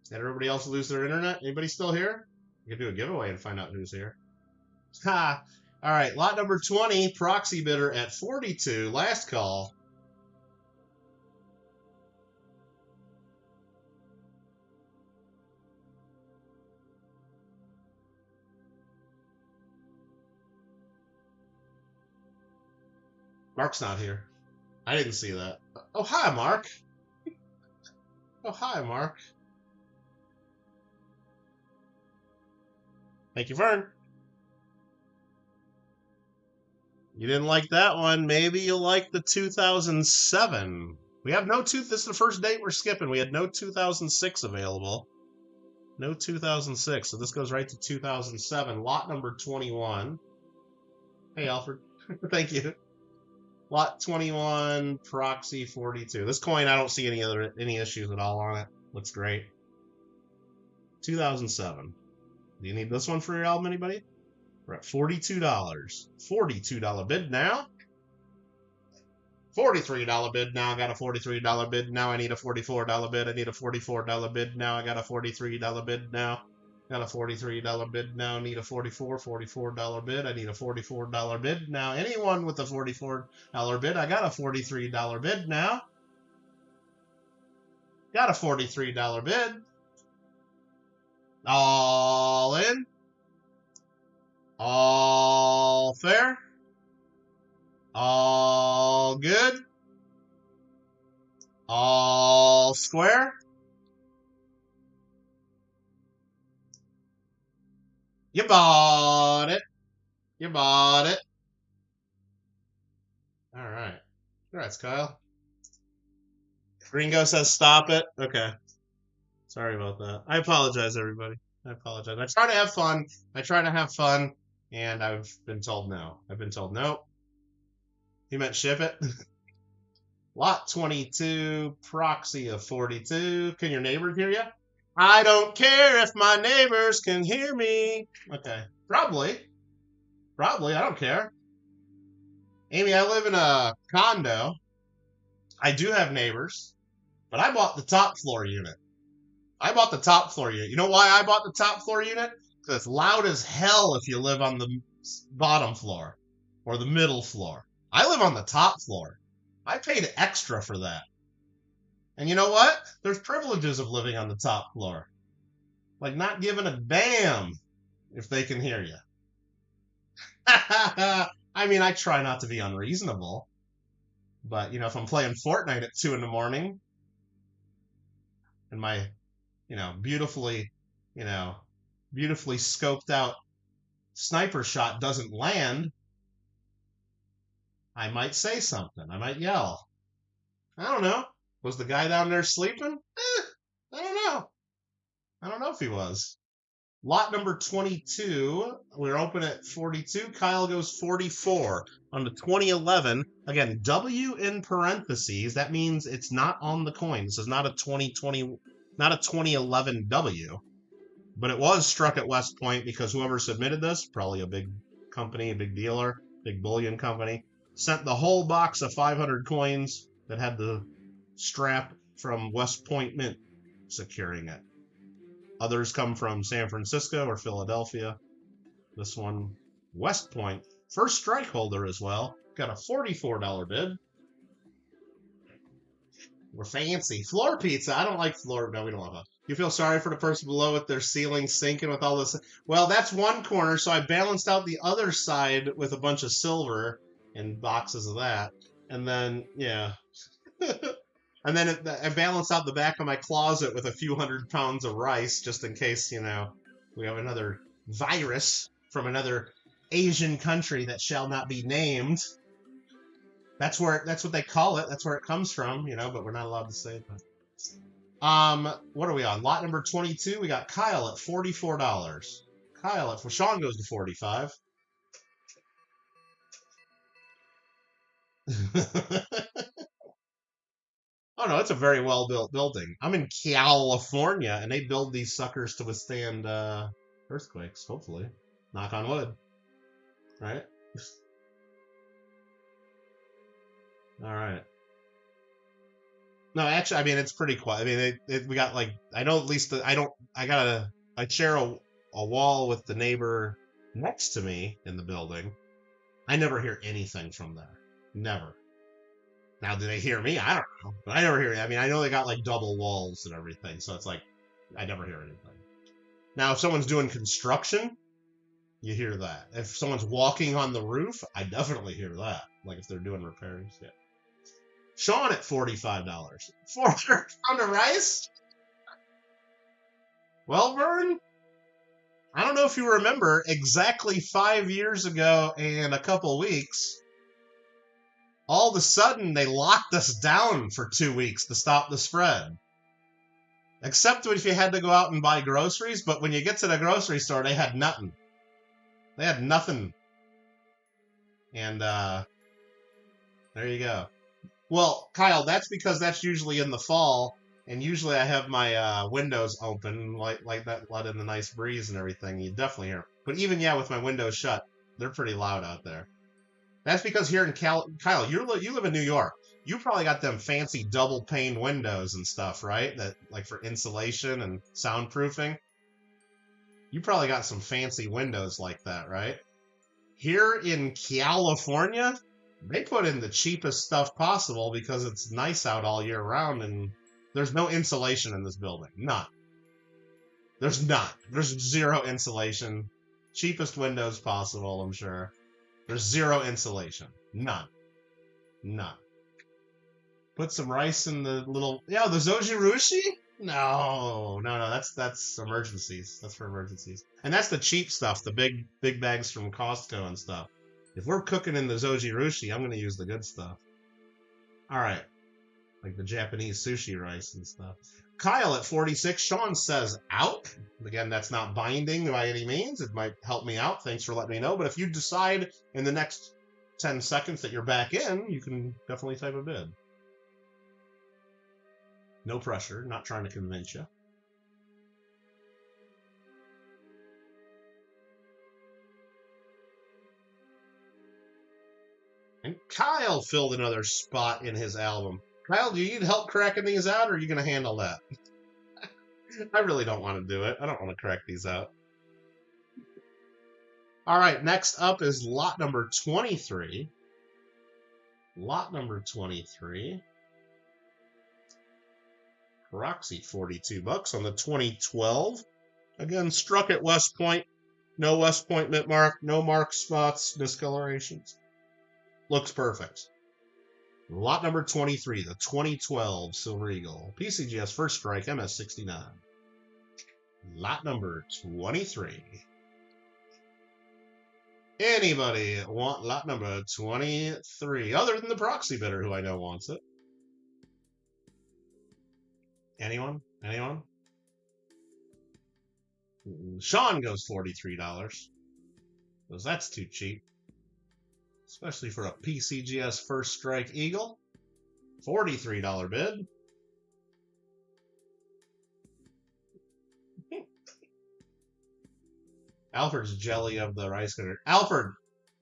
Did everybody else lose their internet? Anybody still here? We can do a giveaway and find out who's here. Ha! All right, lot number 20, proxy bidder at 42. Last call. Mark's not here. I didn't see that. Oh, hi, Mark. Oh, hi, Mark. Thank you, Vern. You didn't like that one. Maybe you'll like the 2007. We have no this is the first date we're skipping. We had no 2006 available. No 2006. So this goes right to 2007. Lot number 21. Hey, Alfred. Thank you. Lot 21, proxy 42. This coin, I don't see any issues at all on it. Looks great. 2007. Do you need this one for your album, anybody? We're at $42. $42 bid now. $43 bid now. I got a $43 bid now. I need a $44 bid. I need a $44 bid now. I got a $43 bid now. Got a $43 bid now. Need a $44 bid. I need a $44 bid now. Anyone with a $44 bid? I got a $43 bid now. Got a $43 bid. All in. All fair. All good. All square. You bought it. You bought it. All right. Congrats, Kyle. Gringo says stop it. Okay. Sorry about that. I apologize, everybody. I apologize. I try to have fun. And I've been told no. I've been told no. He meant ship it. Lot 22, proxy of 42. Can your neighbor hear you? I don't care if my neighbors can hear me. Okay. Probably. I don't care. Amy, I live in a condo. I do have neighbors, but I bought the top floor unit. You know why I bought the top floor unit? Because it's loud as hell if you live on the bottom floor or the middle floor. I live on the top floor. I paid extra for that. And you know what? There's privileges of living on the top floor. Like not giving a damn if they can hear you. I mean, I try not to be unreasonable. But, if I'm playing Fortnite at 2 in the morning and my, beautifully scoped out sniper shot doesn't land, I might say something. I might yell. I don't know. Was the guy down there sleeping? I don't know. I don't know if he was. Lot number 22. We're open at 42. Kyle goes 44 on the 2011. Again, W in parentheses. That means it's not on the coin. This is not a 2020, not a 2011 W. But it was struck at West Point because whoever submitted this, probably a big company, a big dealer, big bullion company, sent the whole box of 500 coins that had the strap from West Point Mint securing it. Others come from San Francisco or Philadelphia. This one, West Point, first strike holder as well. Got a $44 bid. We're fancy. Floor pizza. I don't like floor. No, we don't have a. You feel sorry for the person below with their ceiling sinking with all this. Well, that's one corner, so I balanced out the other side with a bunch of silver and boxes of that. And then, yeah. And then I balanced out the back of my closet with a few 100 pounds of rice, just in case, we have another virus from another Asian country that shall not be named. That's what they call it. That's where it comes from, but we're not allowed to say it. What are we on? Lot number 22. We got Kyle at $44. Sean goes to 45. Oh, no, it's a very well-built building. I'm in California, and they build these suckers to withstand earthquakes, hopefully. Knock on wood. Right? All right. No, actually, I mean, it's pretty quiet. I mean, we got, I know at least, I share a wall with the neighbor next to me in the building. I never hear anything from there. Never. Now, do they hear me? I don't know. But I never hear it. I mean, I know they got double walls and everything, so it's I never hear anything. Now, if someone's doing construction, you hear that. If someone's walking on the roof, I definitely hear that. Like if they're doing repairs. Yeah. Sean at $45. 400 pound of rice? Well, Vern, I don't know if you remember, exactly 5 years ago and a couple weeks, all of a sudden they locked us down for 2 weeks to stop the spread. Except if you had to go out and buy groceries, but when you get to the grocery store, they had nothing. They had nothing. And there you go. Well, Kyle, that's because that's usually in the fall, and usually I have my windows open, like that, letting the nice breeze and everything. You definitely hear. But even with my windows shut, they're pretty loud out there. That's because here in Kyle, you live in New York. You probably got them fancy double pane windows and stuff, right? That like for insulation and soundproofing. You probably got some fancy windows like that, right? Here in California, they put in the cheapest stuff possible because it's nice out all year round and there's no insulation in this building. None. There's none. There's zero insulation. Cheapest windows possible, I'm sure. There's zero insulation. None. None. Put some rice in the little... Yeah, the zojirushi? No. That's emergencies. That's for emergencies. And that's the cheap stuff, the big bags from Costco and stuff. If we're cooking in the zojirushi, I'm going to use the good stuff. All right. Like the Japanese sushi rice and stuff. Kyle at 46. Sean says out. Again, that's not binding by any means. It might help me out. Thanks for letting me know. But if you decide in the next 10 seconds that you're back in, you can definitely type a bid. No pressure. Not trying to convince you. And Kyle filled another spot in his album. Kyle, do you need help cracking these out, or are you going to handle that? I really don't want to do it. I don't want to crack these out. All right, next up is lot number 23. Lot number 23. Proxy, $42 on the 2012. Again, struck at West Point. No West Point mint mark, no mark spots, discolorations. Looks perfect. Lot number 23, the 2012 Silver Eagle. PCGS First Strike, MS69. Lot number 23. Anybody want lot number 23? Other than the proxy bidder who I know wants it. Anyone? Anyone? Sean goes $43. Because that's too cheap. Especially for a PCGS First Strike Eagle. $43 bid. Alfred's jelly of the rice cooker. Alfred,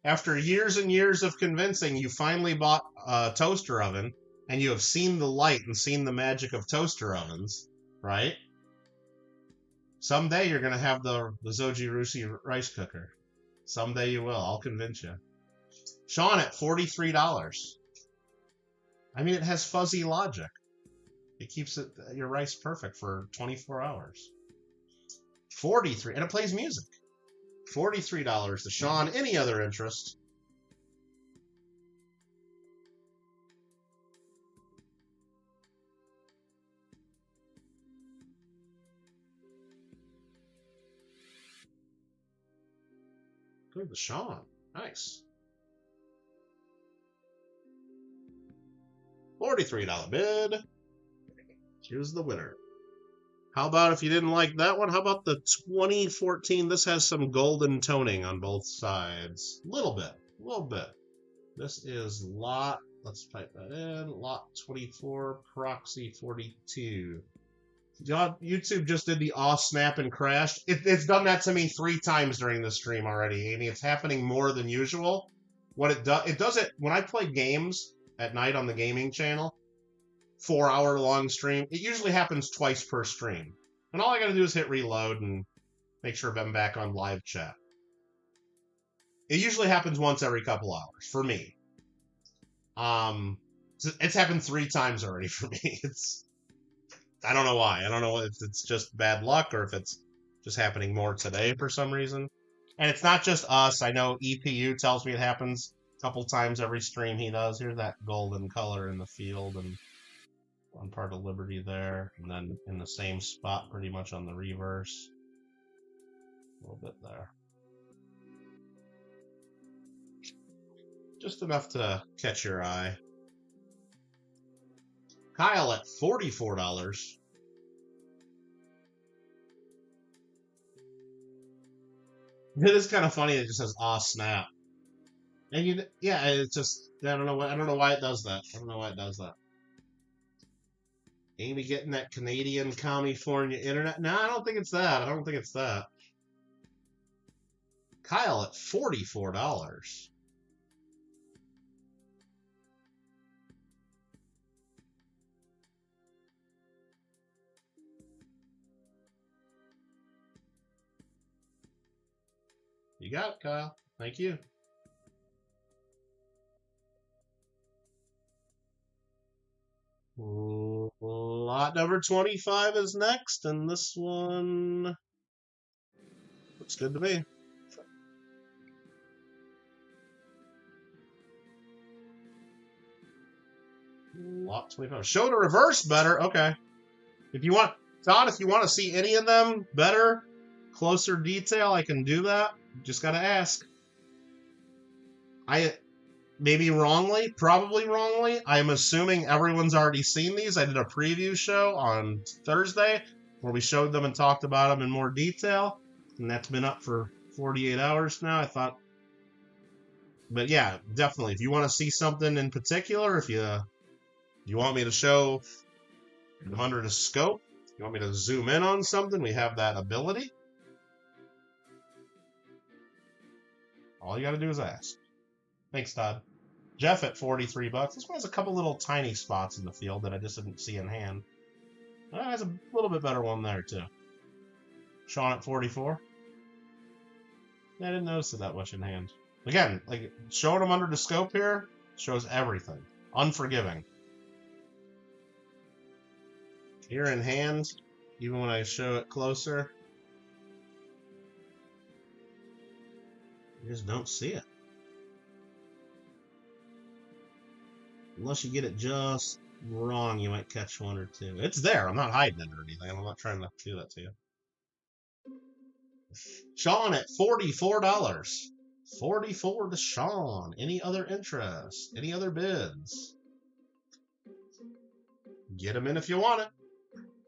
after years and years of convincing, you finally bought a toaster oven, and you have seen the light and seen the magic of toaster ovens, right? Someday you're going to have the zojirushi rice cooker. Someday you will. I'll convince you. Sean at $43. I mean, it has fuzzy logic. It keeps your rice perfect for 24 hours. $43, and it plays music. $43 to Sean. Any other interest? Good to Sean. Nice. $43 bid. Here's the winner. How about if you didn't like that one? How about the 2014? This has some golden toning on both sides. A little bit. This is lot, let's type that in, lot 24, proxy 42. YouTube just did the off snap and crashed. It's done that to me 3 times during the stream already, Amy. It's happening more than usual. What it does it when I play games at night on the gaming channel, 4-hour long stream, it usually happens twice per stream. And all I gotta do is hit reload and make sure I'm back on live chat. It usually happens once every couple hours for me. It's happened 3 times already for me. I don't know why. I don't know if it's just bad luck or if it's just happening more today for some reason. And it's not just us. I know EPU tells me it happens a couple times every stream he does. Here's that golden color in the field and one part of Liberty there. And then in the same spot pretty much on the reverse. A little bit there. Just enough to catch your eye. Kyle at $44. It is kind of funny. It just says "aw snap," and yeah, it's just I don't know why it does that. I don't know why it does that. Amy getting that Canadian California internet? No, I don't think it's that. I don't think it's that. Kyle at $44. You got it, Kyle. Thank you. Lot number 25 is next, and this one looks good to me. Lot 25. Show the reverse better. Okay. If you want, Todd, if you want to see any of them better, closer detail, I can do that. Just got to ask. Maybe wrongly, probably wrongly. I'm assuming everyone's already seen these. I did a preview show on Thursday where we showed them and talked about them in more detail. And that's been up for 48 hours now. I thought, but yeah, definitely. If you want to see something in particular, if you want me to show them under the scope, you want me to zoom in on something, we have that ability. All you got to do is ask. Thanks, Todd. Jeff at $43. This one has a couple little tiny spots in the field that I just didn't see in hand. There's a little bit better one there, too. Sean at 44. I didn't notice it that much in hand. Again, like showing them under the scope here shows everything. Unforgiving. Here in hand, even when I show it closer, you just don't see it. Unless you get it just wrong, you might catch one or two. It's there. I'm not hiding it or anything. I'm not trying to do that to you. Sean at $44. 44 to Sean. Any other interest? Any other bids? Get them in if you want it.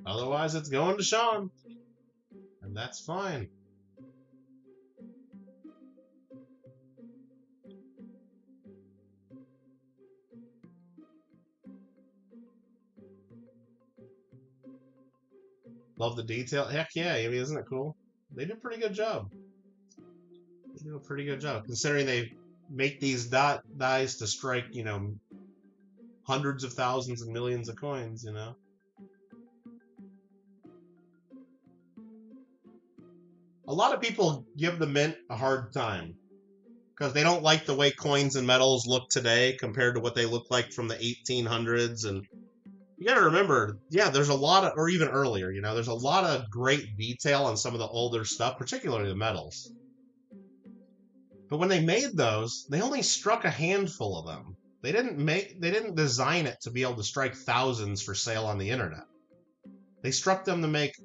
Otherwise, it's going to Sean. And that's fine. Love the detail. Heck yeah, I mean, isn't it cool? They do a pretty good job. They do a pretty good job, considering they make these dies to strike, you know, hundreds of thousands and millions of coins, you know. A lot of people give the mint a hard time because they don't like the way coins and metals look today compared to what they look like from the 1800s. And you got to remember, yeah, there's a lot of, or even earlier, you know, there's a lot of great detail on some of the older stuff, particularly the metals. But when they made those, they only struck a handful of them. They didn't design it to be able to strike thousands for sale on the internet. They struck them to make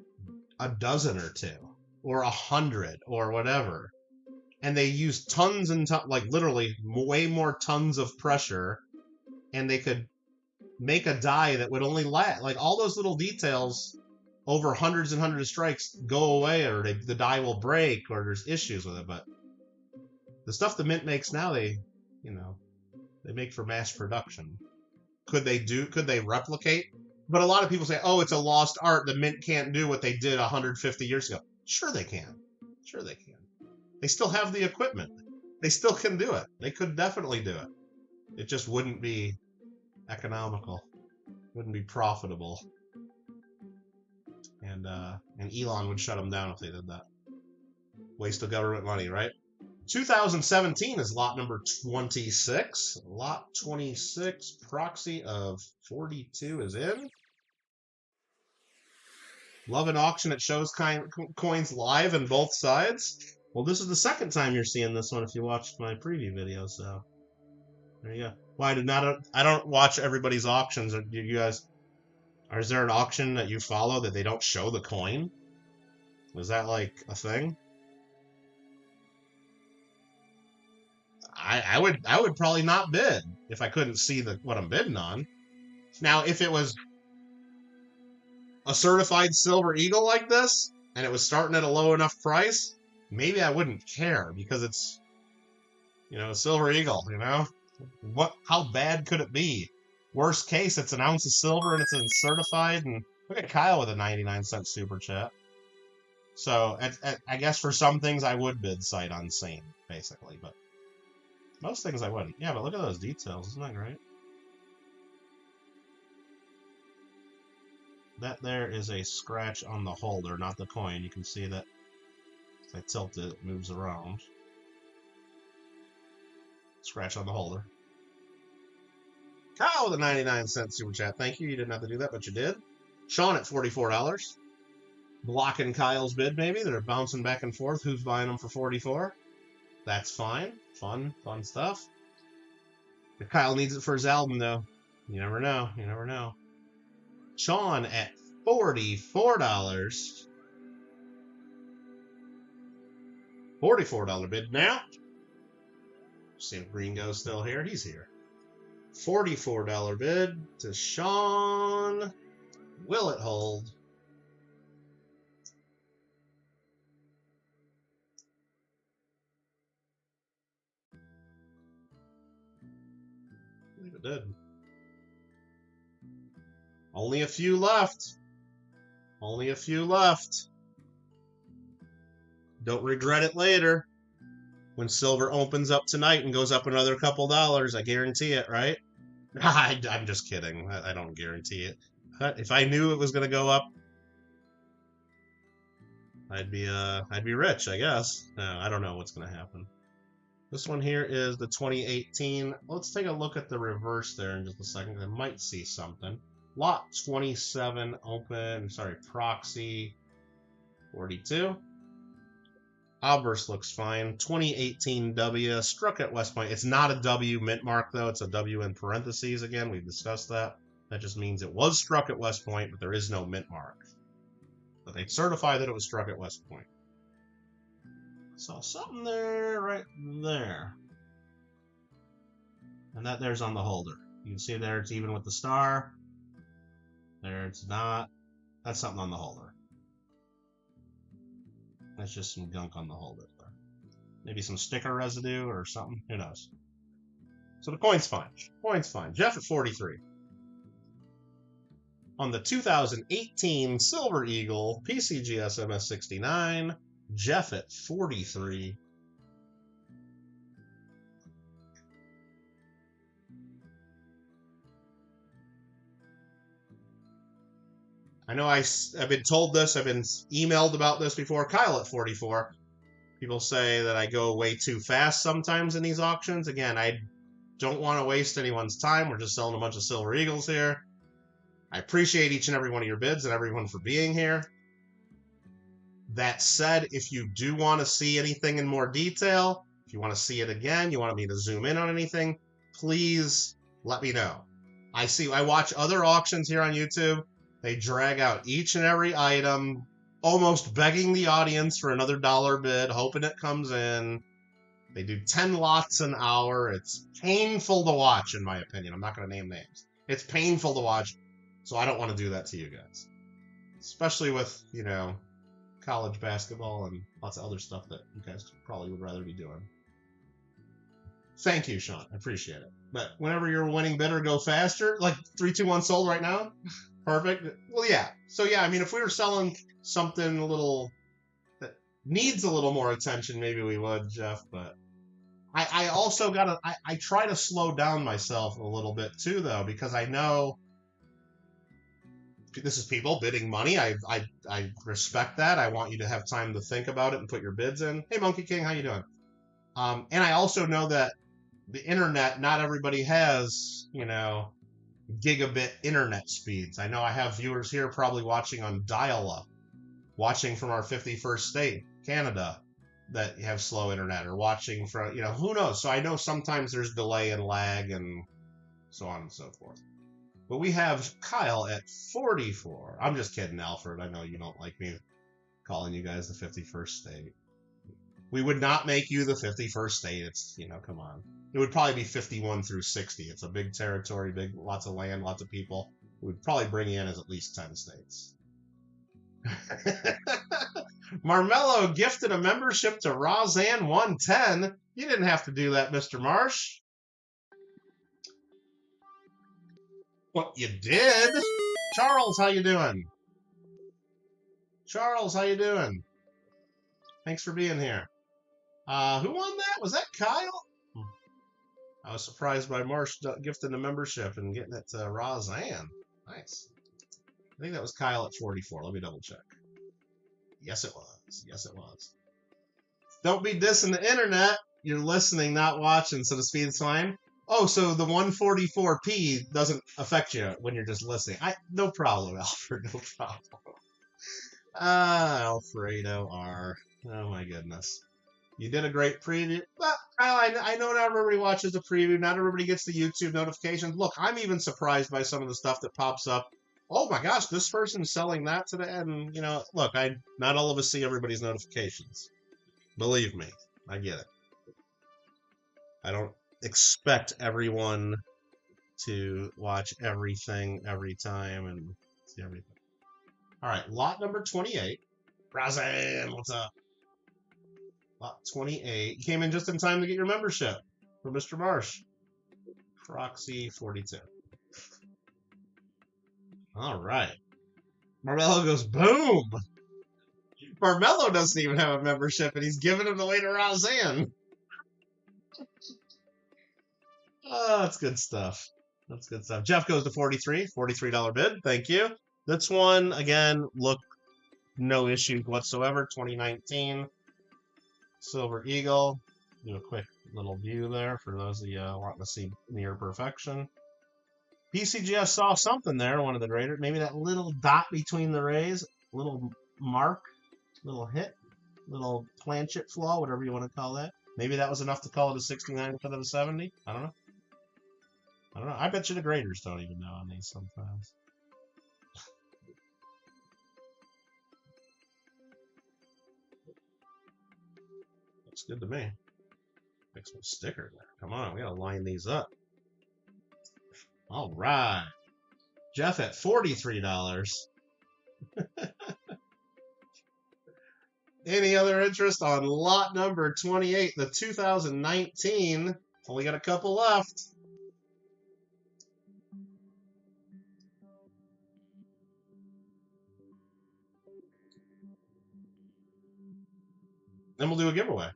a dozen or two, or 100, or whatever. And they used tons and tons, like literally way more tons of pressure, and they could make a die that would only last, like all those little details over hundreds and hundreds of strikes go away, or the die will break, or there's issues with it. But the stuff the mint makes now, they make for mass production. Could they replicate? But a lot of people say, oh, it's a lost art. The mint can't do what they did 150 years ago. Sure they can. Sure they can. They still have the equipment. They still can do it. They could definitely do it. It just wouldn't be economical. Wouldn't be profitable. And Elon would shut them down if they did that. Waste of government money, right? 2017 is lot number 26. Lot 26, proxy of 42 is in. Love an auction that shows coins live on both sides. Well, this is the second time you're seeing this one if you watched my preview video, so there you go. Well, I don't watch everybody's auctions. Or do you guys? Or is there an auction that you follow that they don't show the coin? Is that like a thing? I would probably not bid if I couldn't see what I'm bidding on. Now, if it was a certified silver eagle like this and it was starting at a low enough price, maybe I wouldn't care because it's, a silver eagle, how bad could it be? Worst case, it's an ounce of silver and it's certified. And look at Kyle with a 99-cent super chat. So I guess for some things I would bid sight unseen, basically, but most things I wouldn't. Yeah, but look at those details. Isn't that great? That there is a scratch on the holder, not the coin. You can see that if I tilt it, it moves around. Scratch on the holder. Kyle with a 99-cent super chat. Thank you. You didn't have to do that, but you did. Sean at $44. Blocking Kyle's bid, maybe. They're bouncing back and forth. Who's buying them for $44? That's fine. Fun stuff. If Kyle needs it for his album, though, you never know. You never know. Sean at $44. $44 bid now. See if Gringo's still here. He's here. $44 bid to Sean. Will it hold? I believe it did. Only a few left. Only a few left. Don't regret it later. When silver opens up tonight and goes up another couple dollars, I guarantee it, right? I'm just kidding. I don't guarantee it. But if I knew it was going to go up, I'd be rich, I guess. No, I don't know what's going to happen. This one here is the 2018. Let's take a look at the reverse there in just a second. I might see something. Lot 27 open. Sorry, proxy 42. Outburst looks fine. 2018 W, struck at West Point. It's not a W mint mark, though. It's a W in parentheses again. We've discussed that. That just means it was struck at West Point, but there is no mint mark. But they certify that it was struck at West Point. Saw something there, right there. And that there's on the holder. You can see there it's even with the star. There it's not. That's something on the holder. That's just some gunk on the holder. Maybe some sticker residue or something. Who knows? So the coin's fine. Coin's fine. Jeff at 43. On the 2018 Silver Eagle PCGS MS69, Jeff at 43. I know I've been told this, I've been emailed about this before. Kyle at 44. People say that I go way too fast sometimes in these auctions. Again, I don't want to waste anyone's time. We're just selling a bunch of Silver Eagles here. I appreciate each and every one of your bids and everyone for being here. That said, if you do want to see anything in more detail, if you want to see it again, you want me to zoom in on anything, please let me know. I watch other auctions here on YouTube. They drag out each and every item, almost begging the audience for another dollar bid, hoping it comes in. They do 10 lots an hour. It's painful to watch, in my opinion. I'm not going to name names. It's painful to watch, so I don't want to do that to you guys. Especially with, college basketball and lots of other stuff that you guys probably would rather be doing. Thank you, Sean. I appreciate it. But whenever you're a winning bidder, go faster. Like 3, 2, 1 sold right now. Perfect. Well, yeah. So, yeah, I mean, if we were selling something a little that needs a little more attention, maybe we would, Jeff. But I also I try to slow down myself a little bit, too, though, because I know this is people bidding money. I respect that. I want you to have time to think about it and put your bids in. Hey, Monkey King, how you doing? And I also know that the internet, not everybody has, gigabit internet speeds. I know I have viewers here probably watching on dial-up, watching from our 51st state, Canada. that have slow internet or watching from, who knows? So I know sometimes there's delay and lag and so on and so forth. But we have Kyle at 44. I'm just kidding, Alfred. I know you don't like me calling you guys the 51st state. We would not make you the 51st state. It's, come on. It would probably be 51 through 60. It's a big territory, lots of land, lots of people. We would probably bring you in as at least 10 states. Marmello gifted a membership to Roseanne 110. You didn't have to do that, Mr. Marsh. What you did? Charles, how you doing? Charles, how you doing? Thanks for being here. Who won that? Was that Kyle? I was surprised by Marsh gifting the membership and getting it to Roseanne. Nice. I think that was Kyle at 44. Let me double check. Yes, it was. Yes, it was. Don't be dissing the internet. You're listening, not watching, so the speed's fine. Oh, so the 144p doesn't affect you when you're just listening. No problem, Alfred. No problem. Alfredo R. Oh, my goodness. You did a great preview. But I know not everybody watches the preview. Not everybody gets the YouTube notifications. Look, I'm even surprised by some of the stuff that pops up. Oh, my gosh, this person's selling that today. And, look, not all of us see everybody's notifications. Believe me, I get it. I don't expect everyone to watch everything every time and see everything. All right, lot number 28. Roseanne, what's up? Lot 28. You came in just in time to get your membership from Mr. Marsh. Proxy 42. All right. Marmello goes, boom! Marmello doesn't even have a membership, and he's giving it away to Roseanne. Oh, that's good stuff. That's good stuff. Jeff goes to 43. $43 bid. Thank you. This one, again, look, no issues whatsoever. 2019 Silver Eagle. Do a quick little view there for those of you wanting to see near perfection. PCGS saw something there, one of the graders. Maybe that little dot between the rays, little mark, little hit, little planchet flaw, whatever you want to call that. Maybe that was enough to call it a 69 instead of a 70. I don't know. I bet you the graders don't even know on these sometimes. Looks good to me. Fix some stickers there. Come on, we gotta line these up. All right. Jeff at $43. Any other interest on lot number 28, the 2019? Only got a couple left. Then we'll do a giveaway.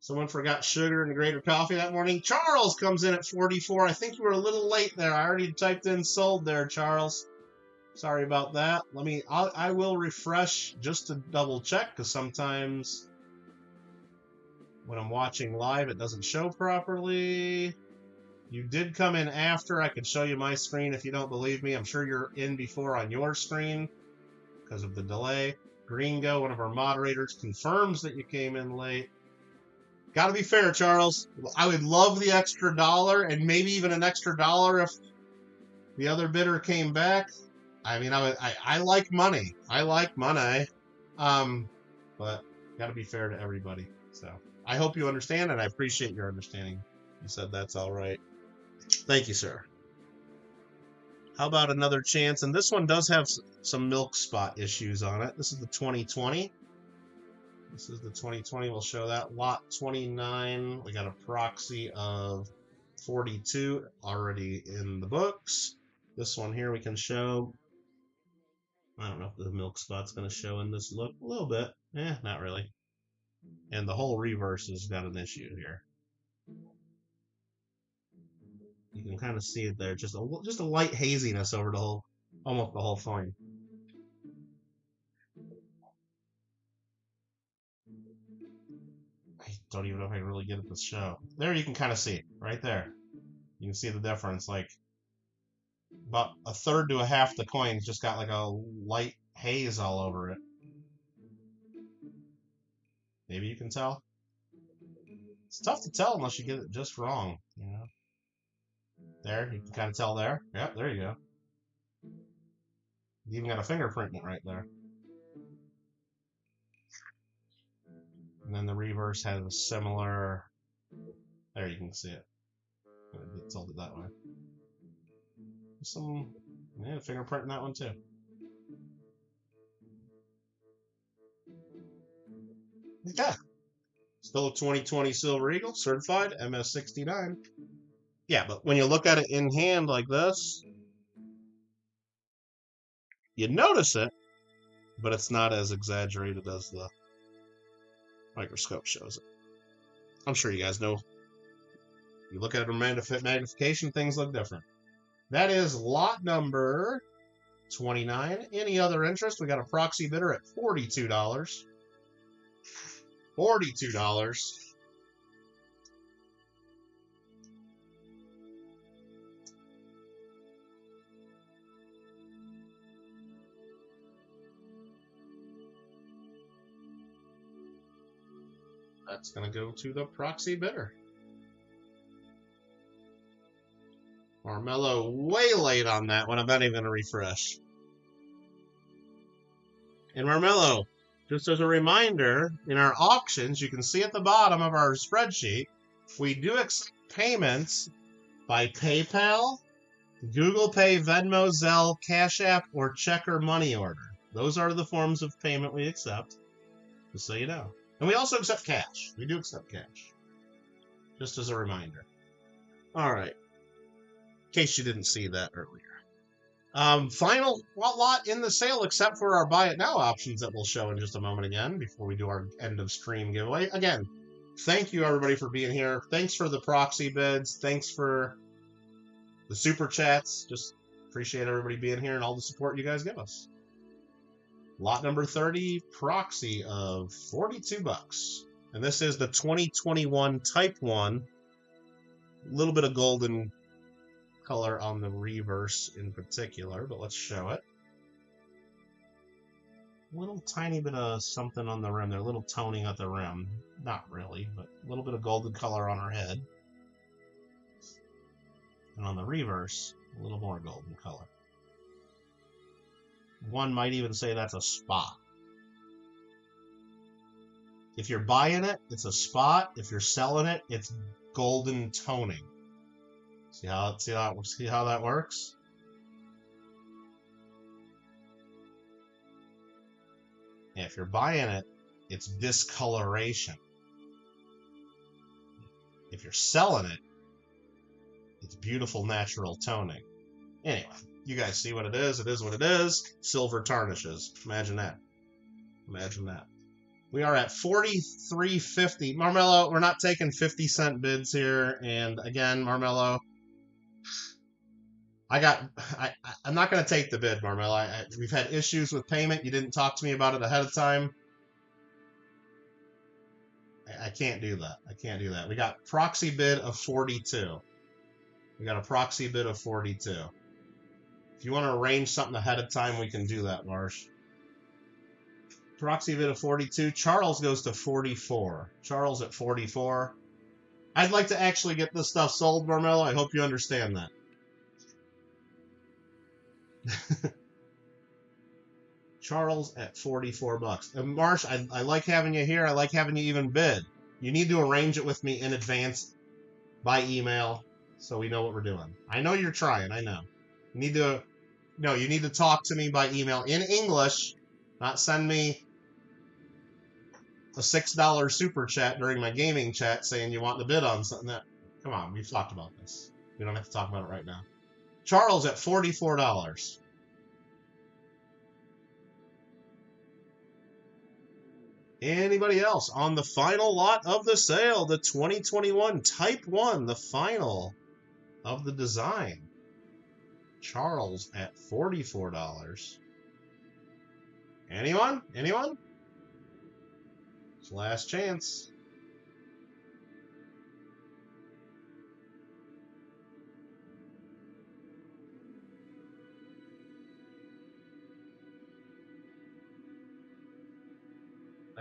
Someone forgot sugar and grated coffee that morning. Charles comes in at 44. I think you were a little late there. I already typed in sold there, Charles. Sorry about that. I will refresh just to double check, because sometimes when I'm watching live, it doesn't show properly. You did come in after. I could show you my screen if you don't believe me. I'm sure you're in before on your screen because of the delay. Gringo, one of our moderators, confirms that you came in late. Got to be fair, Charles. I would love the extra $1 and maybe even an extra $1 if the other bidder came back. I mean, I like money. I like money. But got to be fair to everybody. So I hope you understand, and I appreciate your understanding. You said that's all right. Thank you, sir. How about another chance? And this one does have some milk spot issues on it. This is the 2020. This is the 2020. We'll show that. Lot 29. We got a proxy of 42 already in the books. This one here we can show. I don't know if the milk spot's going to show in this look. A little bit. Not really. And the whole reverse has got an issue here. You can kind of see it there. Just a light haziness over the whole, almost the whole thing. I don't even know if I can really get it to show. There you can kind of see it. Right there. You can see the difference. Like, about a third to a half the coin's just got like a light haze all over it. Maybe you can tell. It's tough to tell unless you get it just wrong, you know. There, you can kind of tell there. Yep, there you go. You even got a fingerprint in it right there. And then the reverse has a similar. There, you can see it. Get tilted that way. Some fingerprint in that one too. Yeah. Still a 2020 Silver Eagle, certified, MS69. Yeah, but when you look at it in hand like this, you notice it, but it's not as exaggerated as the microscope shows it. I'm sure you guys know. You look at a magnification, things look different. That is lot number 29. Any other interest? We got a proxy bidder at $42. $42. That's going to go to the proxy bidder. Marmello way late on that one. I'm not even going to refresh. And Marmello, just as a reminder, in our auctions, you can see at the bottom of our spreadsheet, we do accept payments by PayPal, Google Pay, Venmo, Zelle, Cash App, or check or money order. Those are the forms of payment we accept, just so you know. And we also accept cash. We do accept cash, just as a reminder. All right, in case you didn't see that earlier. Final lot in the sale, except for our buy it now options that we'll show in just a moment again before we do our end of stream giveaway. Again, thank you everybody for being here. Thanks for the proxy bids. Thanks for the super chats. Just appreciate everybody being here and all the support you guys give us. Lot number 30, proxy of $42. And this is the 2021 Type 1. A little bit of golden color on the reverse in particular, but let's show it. A little tiny bit of something on the rim there, a little toning at the rim. Not really, but a little bit of golden color on her head. And on the reverse, a little more golden color. One might even say that's a spot. If you're buying it, it's a spot. If you're selling it, it's golden toning. See how that works? And if you're buying it, it's discoloration. If you're selling it, it's beautiful natural toning. Anyway, you guys see what it is. It is what it is. Silver tarnishes. Imagine that. Imagine that. We are at $43.50. Marmello, we're not taking 50-cent bids here. And again, Marmello, I'm not going to take the bid, Marmello. We've had issues with payment. You didn't talk to me about it ahead of time. I can't do that. I can't do that. We got proxy bid of 42. We got a proxy bid of 42. If you want to arrange something ahead of time, we can do that, Marsh. Proxy bid of 42. Charles goes to 44. Charles at 44. I'd like to actually get this stuff sold, Marmello. I hope you understand that. Charles at $44. And Marsh, I like having you here. I like having you even bid. You need to arrange it with me in advance by email so we know what we're doing. I know you're trying. I know. You need to talk to me by email in English, not send me a $6 super chat during my gaming chat saying you want to bid on something that. Come on, we've talked about this. We don't have to talk about it right now. Charles at $44. Anybody else on the final lot of the sale, the 2021 Type 1, the final of the design. Charles at $44. Anyone? Anyone? It's last chance.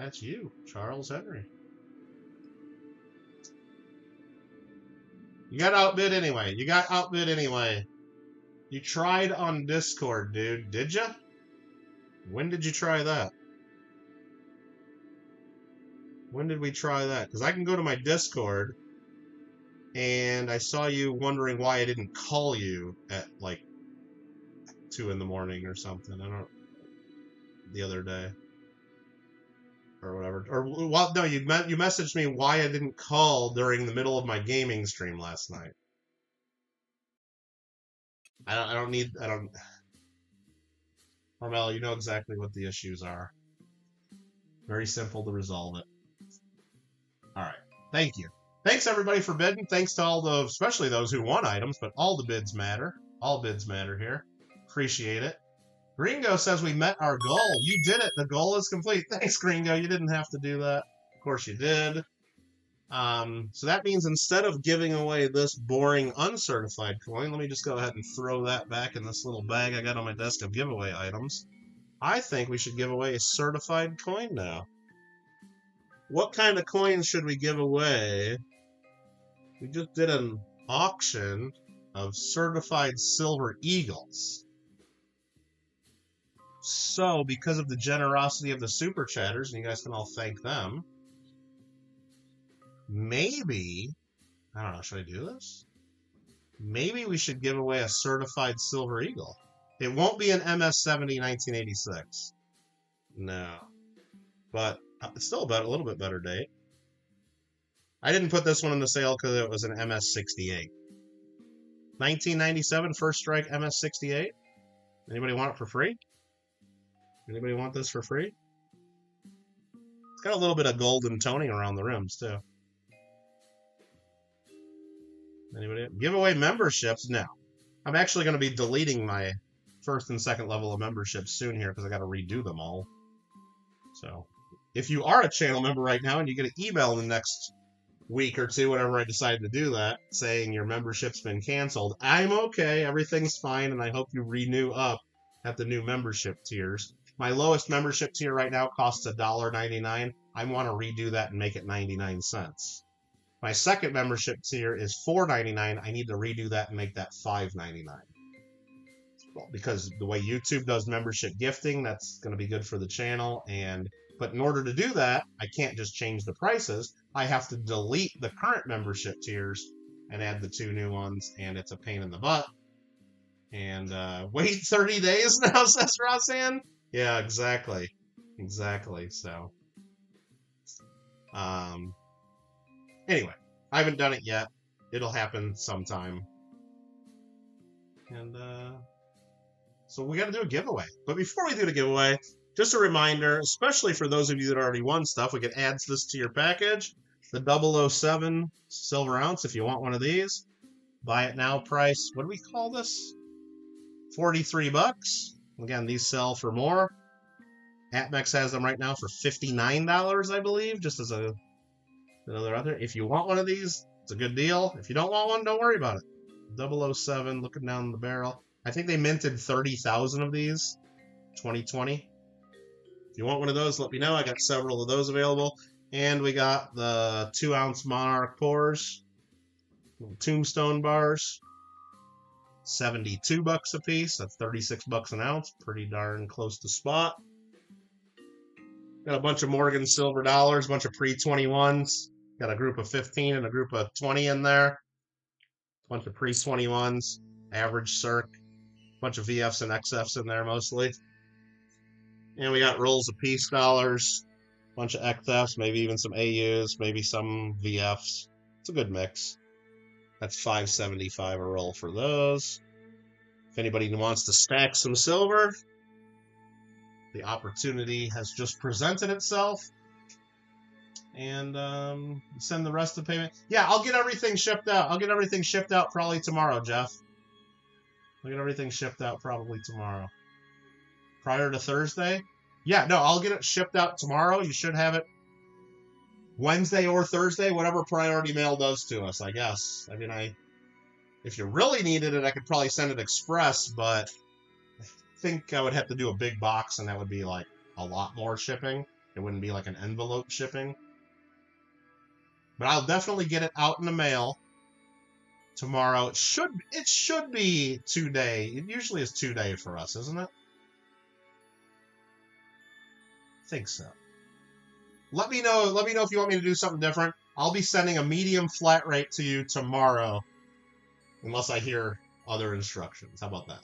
That's you, Charles Henry. You got outbid anyway. You got outbid anyway. You tried on Discord, dude. Did ya? When did you try that? When did we try that? Because I can go to my Discord, and I saw you wondering why I didn't call you at, like, 2 in the morning or something. I don't... The other day. Or whatever. Or, well, no, you messaged me why I didn't call during the middle of my gaming stream last night. I don't... Carmel, you know exactly what the issues are. Very simple to resolve it. Alright. Thank you. Thanks, everybody, for bidding. Thanks to all the... Especially those who won items, but all the bids matter. All bids matter here. Appreciate it. Gringo says we met our goal. You did it. The goal is complete. Thanks, Gringo. You didn't have to do that. Of course you did. So that means instead of giving away this boring uncertified coin, let me just go ahead and throw that back in this little bag I got on my desk of giveaway items. I think we should give away a certified coin now. What kind of coins should we give away? We just did an auction of certified silver eagles. So, because of the generosity of the super chatters, and you guys can all thank them, maybe, I don't know, should I do this? Maybe we should give away a certified silver eagle. It won't be an MS-70 1986. No. But it's still about a little bit better date. I didn't put this one on the sale because it was an MS-68. 1997 First Strike MS-68. Anybody want it for free? Anybody want this for free? It's got a little bit of golden toning around the rims, too. Anybody? Giveaway memberships? No. I'm actually going to be deleting my first and second level of memberships soon here because I got to redo them all. So, if you are a channel member right now and you get an email in the next week or two, whenever I decide to do that, saying your membership's been canceled, I'm okay, everything's fine, and I hope you renew up at the new membership tiers. My lowest membership tier right now costs $1.99. I want to redo that and make it 99 cents. My second membership tier is $4.99. I need to redo that and make that $5.99. Well, because the way YouTube does membership gifting, that's going to be good for the channel. But in order to do that, I can't just change the prices. I have to delete the current membership tiers and add the 2 new ones, and it's a pain in the butt. And wait 30 days now, says Roseanne? Yeah, exactly. Exactly, so. Anyway, I haven't done it yet. It'll happen sometime. And, so we got to do a giveaway. But before we do the giveaway, just a reminder, especially for those of you that already won stuff, we can add this to your package. The 007 silver ounce, if you want one of these. Buy it now price, what do we call this? $43. Again, these sell for more. APMEX has them right now for $59, I believe, just as another other. If you want one of these, it's a good deal. If you don't want one, don't worry about it. 007, looking down the barrel. I think they minted 30,000 of these, 2020. If you want one of those, let me know. I got several of those available. And we got the 2-ounce Monarch pours, little tombstone bars. $72 a piece. That's $36 an ounce. Pretty darn close to spot. Got a bunch of Morgan silver dollars, a bunch of pre-21s. Got a group of 15 and a group of 20 in there. A bunch of pre-21s. Average circ. A bunch of VFs and XFs in there mostly. And we got rolls of peace dollars. A bunch of XFs, maybe even some AUs, maybe some VFs. It's a good mix. That's $5.75 a roll for those. If anybody wants to stack some silver, the opportunity has just presented itself. And send the rest of the payment. Yeah, I'll get everything shipped out. I'll get everything shipped out probably tomorrow, Jeff. I'll get everything shipped out probably tomorrow. Prior to Thursday? Yeah, no, I'll get it shipped out tomorrow. You should have it Wednesday or Thursday, whatever priority mail does to us, I guess. I mean, if you really needed it, I could probably send it express, but I think I would have to do a big box, and that would be like a lot more shipping. It wouldn't be like an envelope shipping. But I'll definitely get it out in the mail tomorrow. It should be 2-day. It usually is 2-day for us, isn't it? I think so. Let me know if you want me to do something different. I'll be sending a medium flat rate to you tomorrow, unless I hear other instructions. How about that?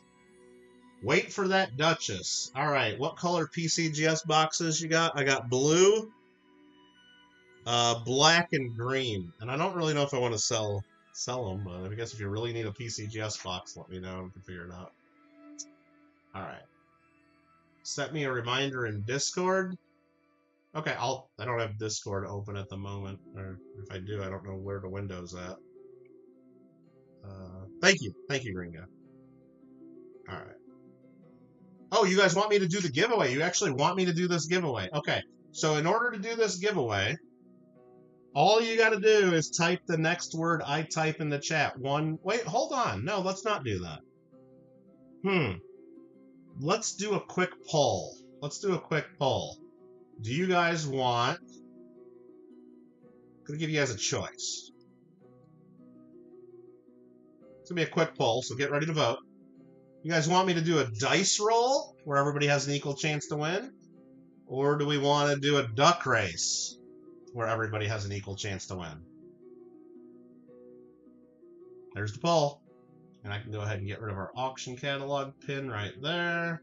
Wait for that Duchess. All right, what color PCGS boxes you got? I got blue, black, and green. And I don't really know if I want to sell them, but I guess if you really need a PCGS box, let me know. We can figure it out. All right. Set me a reminder in Discord. Okay, I don't have Discord open at the moment, or if I do, I don't know where the window's at. Thank you, Gringo. All right. Oh, you guys want me to do the giveaway? You actually want me to do this giveaway? Okay, so in order to do this giveaway, all you got to do is type the next word I type in the chat. Wait, hold on. No, let's not do that. Let's do a quick poll. Do you guys want... I'm going to give you guys a choice. It's going to be a quick poll, so get ready to vote. You guys want me to do a dice roll, where everybody has an equal chance to win? Or do we want to do a duck race, where everybody has an equal chance to win? There's the poll. And I can go ahead and get rid of our auction catalog pin right there.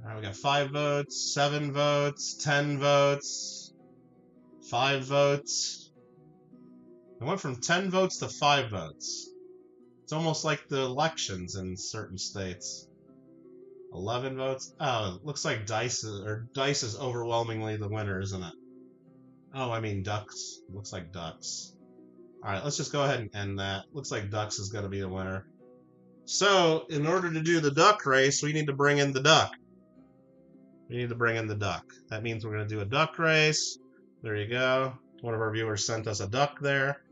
All right, we got 5 votes, 7 votes, 10 votes, 5 votes. I went from 10 votes to 5 votes. It's almost like the elections in certain states. 11 votes. Oh, it looks like dice is overwhelmingly the winner, isn't it? Oh, I mean ducks. It looks like ducks. All right, let's just go ahead and end that. Looks like ducks is going to be the winner. So, in order to do the duck race, we need to bring in the duck. That means we're going to do a duck race. There you go. One of our viewers sent us a duck there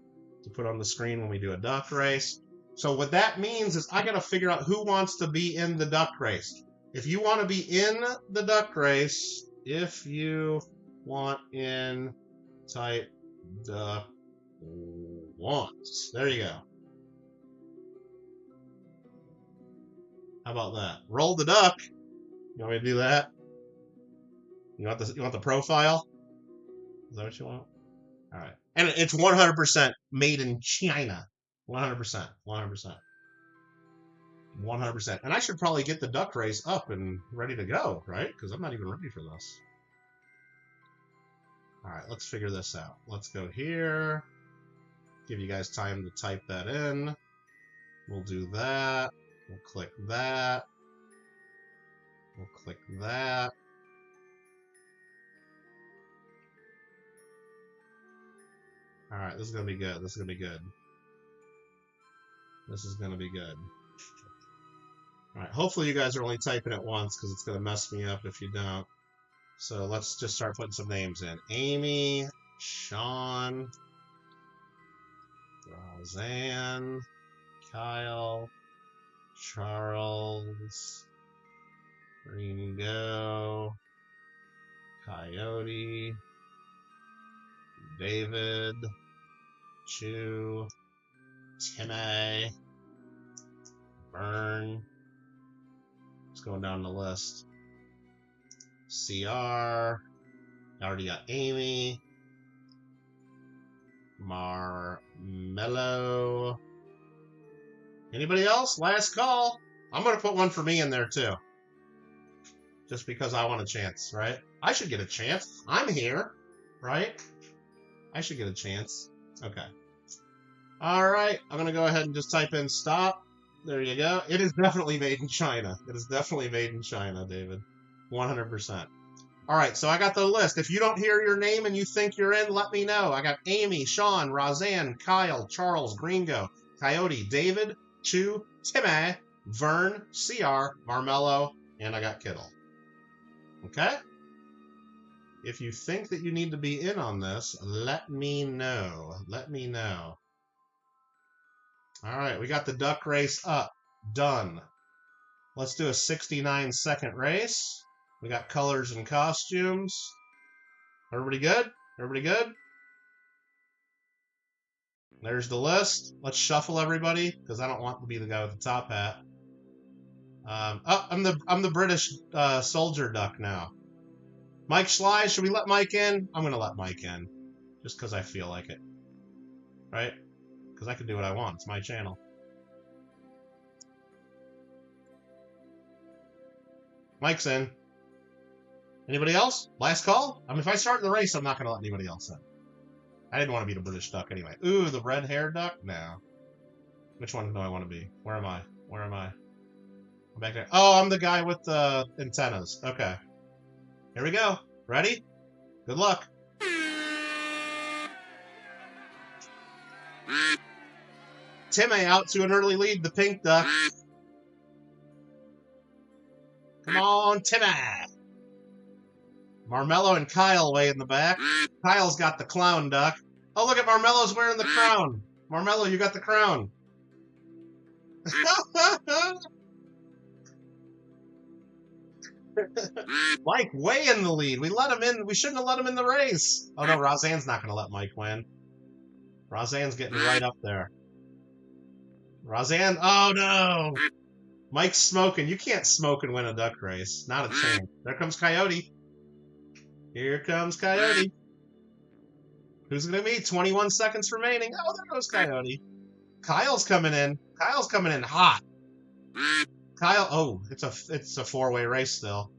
to put on the screen when we do a duck race. So what that means is I got to figure out who wants to be in the duck race. If you want to be in the duck race, type duck once. There you go. How about that? Roll the duck. You want me to do that? You want the profile? Is that what you want? All right. And it's 100% made in China. 100%. 100%. And I should probably get the duck race up and ready to go, right? Because I'm not even ready for this. All right, let's figure this out. Let's go here. Give you guys time to type that in. We'll do that. We'll click that. We'll click that. All right, this is going to be good. This is going to be good. All right, hopefully you guys are only typing it once because it's going to mess me up if you don't. So let's just start putting some names in. Amy, Sean, Roseanne, Kyle, Charles, Ringo, Coyote, David, Chew, Timmy, Vern. Just going down the list. CR. I already got Amy. Marmello. Anybody else? Last call. I'm going to put one for me in there too. Just because I want a chance, right? I should get a chance. I'm here, right? I should get a chance. Okay. All right. I'm going to go ahead and just type in stop. There you go. It is definitely made in China. It is definitely made in China, David. 100%. All right, so I got the list. If you don't hear your name and you think you're in, let me know. I got Amy, Sean, Roseanne, Kyle, Charles, Gringo, Coyote, David, Chew, Timmy, Vern, CR, Marmello, and I got Kittle. Okay? If you think that you need to be in on this, let me know. Let me know. All right, we got the duck race up. Done. Let's do a 69-second race. We got colors and costumes. Everybody good? Everybody good? There's the list. Let's shuffle everybody, because I don't want to be the guy with the top hat. I'm the British soldier duck now. Mike Schley, should we let Mike in? I'm gonna let Mike in, just because I feel like it, right? Because I can do what I want. It's my channel. Mike's in. Anybody else? Last call? I mean, if I start the race, I'm not gonna let anybody else in. I didn't want to be the British duck anyway. Ooh, the red hair duck? No. Which one do I want to be? Where am I? Where am I? I'm back there. Oh, I'm the guy with the antennas. Okay. Here we go. Ready? Good luck. Timmy out to an early lead, the pink duck. Come on, Timmy. Marmello and Kyle way in the back. Kyle's got the clown duck. Oh, look at Marmello's wearing the crown. Marmello, you got the crown. Mike way in the lead. We let him in. We shouldn't have let him in the race. Oh, no, Roseanne's not going to let Mike win. Roseanne's getting right up there. Roseanne, oh, no. Mike's smoking. You can't smoke and win a duck race. Not a chance. There comes Coyote. Here comes Coyote. Who's it going to be? 21 seconds remaining. Oh, there goes Coyote. Kyle's coming in. Kyle's coming in hot. Kyle, oh, it's a four-way race still.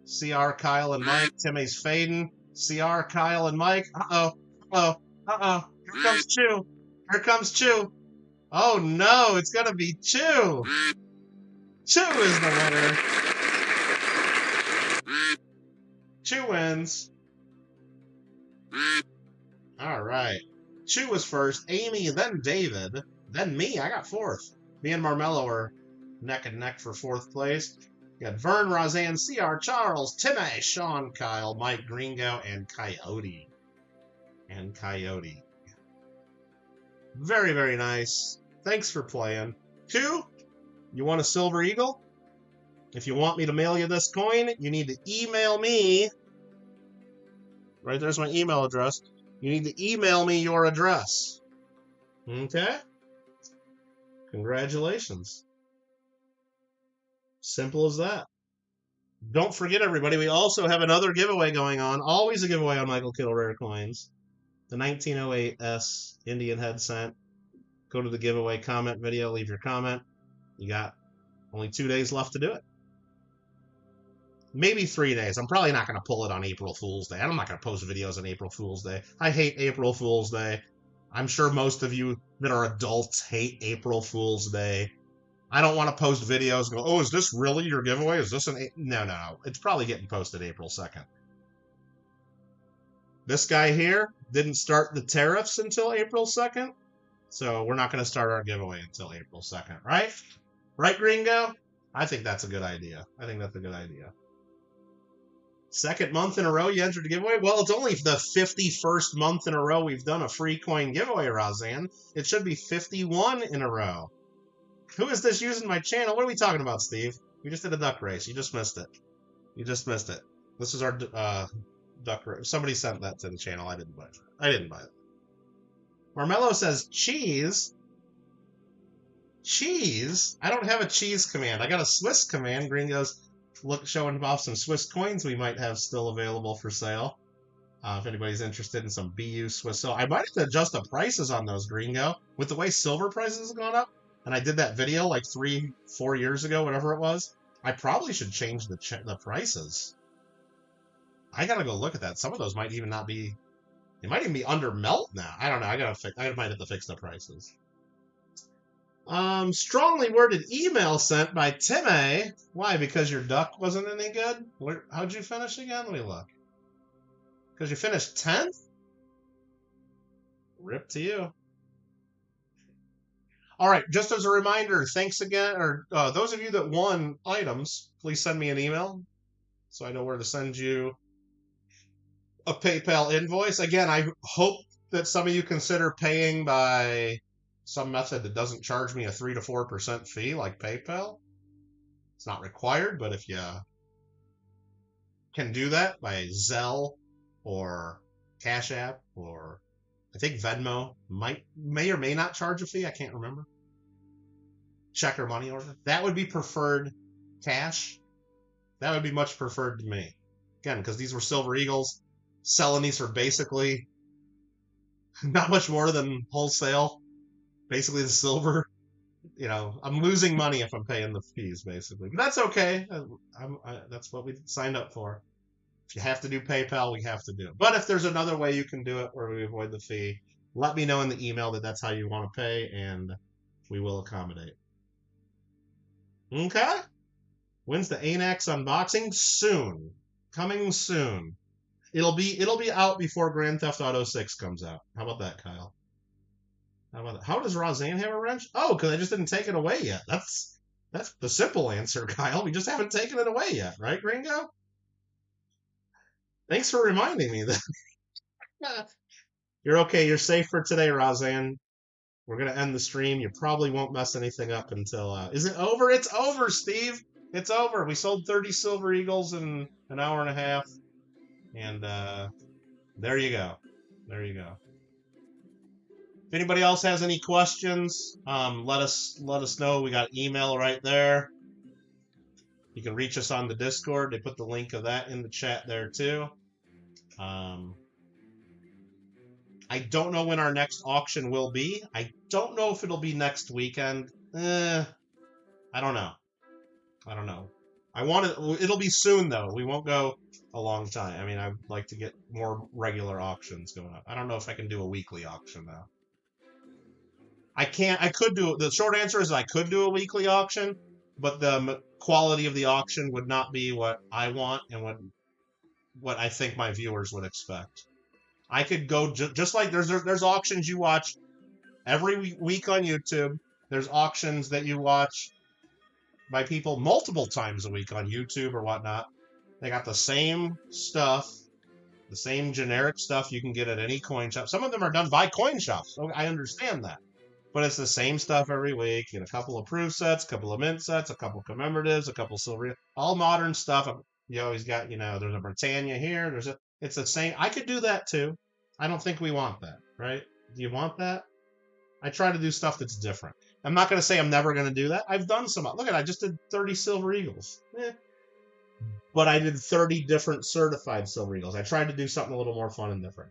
CR, Kyle, and Mike. Timmy's fading. CR, Kyle, and Mike. Uh-oh. Uh-oh. Uh-oh. Here comes Chew. Here comes Chew. Oh, no, it's going to be Chew. Chew is the winner. Chew wins. All right. Chew was first. Amy, then David. Then me. I got fourth. Me and Marmello are neck and neck for fourth place. You got Vern, Roseanne, CR, Charles, Timmy, Sean, Kyle, Mike, Gringo, and Coyote. Very, very nice. Thanks for playing. Chew, you want a Silver Eagle? If you want me to mail you this coin, you need to email me. Right there's my email address. You need to email me your address. Okay? Congratulations. Simple as that. Don't forget, everybody, we also have another giveaway going on. Always a giveaway on Michael Kittle Rare Coins. The 1908S Indian head cent. Go to the giveaway comment video, leave your comment. You got only 2 days left to do it. Maybe 3 days. I'm probably not going to pull it on April Fool's Day. I'm not going to post videos on April Fool's Day. I hate April Fool's Day. I'm sure most of you that are adults hate April Fool's Day. I don't want to post videos and go, oh, is this really your giveaway? Is this an... No. It's probably getting posted April 2nd. This guy here didn't start the tariffs until April 2nd. So we're not going to start our giveaway until April 2nd, right? Right, Gringo? I think that's a good idea. Second month in a row you entered the giveaway? Well, it's only the 51st month in a row we've done a free coin giveaway, Roseanne. It should be 51 in a row. Who is this using my channel? What are we talking about, Steve? We just did a duck race. You just missed it. This is our duck race. Somebody sent that to the channel. I didn't buy it. Marmello says cheese. Cheese? I don't have a cheese command. I got a Swiss command. Gringo's showing off some Swiss coins we might have still available for sale. If anybody's interested in some BU Swiss. So I might have to adjust the prices on those, Gringo. With the way silver prices have gone up, and I did that video like 3-4 years ago, whatever it was, I probably should change the prices. I gotta go look at that. Some of those might even not be... They might even be under melt now. I don't know. I might have to fix the prices. Strongly worded email sent by Timmy. Why? Because your duck wasn't any good? How'd you finish again? Let me look. Because you finished 10th? Rip to you. All right, just as a reminder, thanks again, or those of you that won items, please send me an email so I know where to send you a PayPal invoice. Again, I hope that some of you consider paying by some method that doesn't charge me a 3 to 4% fee like PayPal. It's not required, but if you can do that by Zelle or Cash App, or I think Venmo may or may not charge a fee. I can't remember. Check or money order. That would be preferred. Cash. That would be much preferred to me. Again, because these were Silver Eagles. Selling these for basically not much more than wholesale. Basically the silver. You know, I'm losing money if I'm paying the fees, basically. But that's okay. That's what we signed up for. If you have to do PayPal, we have to do it. But if there's another way you can do it where we avoid the fee, let me know in the email that that's how you want to pay, and we will accommodate. Okay? When's the ANAX unboxing? Soon. Coming soon. It'll be out before Grand Theft Auto 6 comes out. How about that, Kyle? How about that? How does Roseanne have a wrench? Oh, because I just didn't take it away yet. That's the simple answer, Kyle. We just haven't taken it away yet, right, Gringo? Thanks for reminding me that. You're okay. You're safe for today, Roseanne. We're going to end the stream. You probably won't mess anything up until... is it over? It's over, Steve. It's over. We sold 30 Silver Eagles in an hour and a half. And there you go. There you go. If anybody else has any questions, let us know. We got email right there. You can reach us on the Discord. They put the link of that in the chat there too. I don't know when our next auction will be. I don't know if it'll be next weekend. I don't know. I don't know. It'll be soon though. We won't go a long time. I mean, I'd like to get more regular auctions going up. I don't know if I can do a weekly auction though. I could do, the short answer is I could do a weekly auction, but the quality of the auction would not be what I want and what I think my viewers would expect. I could go just like there's auctions you watch every week on YouTube. There's auctions that you watch by people multiple times a week on YouTube or whatnot. They got the same stuff, the same generic stuff you can get at any coin shop. Some of them are done by coin shops. So I understand that. But it's the same stuff every week. You get a couple of proof sets, a couple of mint sets, a couple of commemoratives, a couple of silver, all modern stuff. You always got, there's a Britannia here. It's the same. I could do that too. I don't think we want that, right? Do you want that? I try to do stuff that's different. I'm not going to say I'm never going to do that. I've done some. Look I just did 30 Silver Eagles. But I did 30 different certified Silver Eagles. I tried to do something a little more fun and different.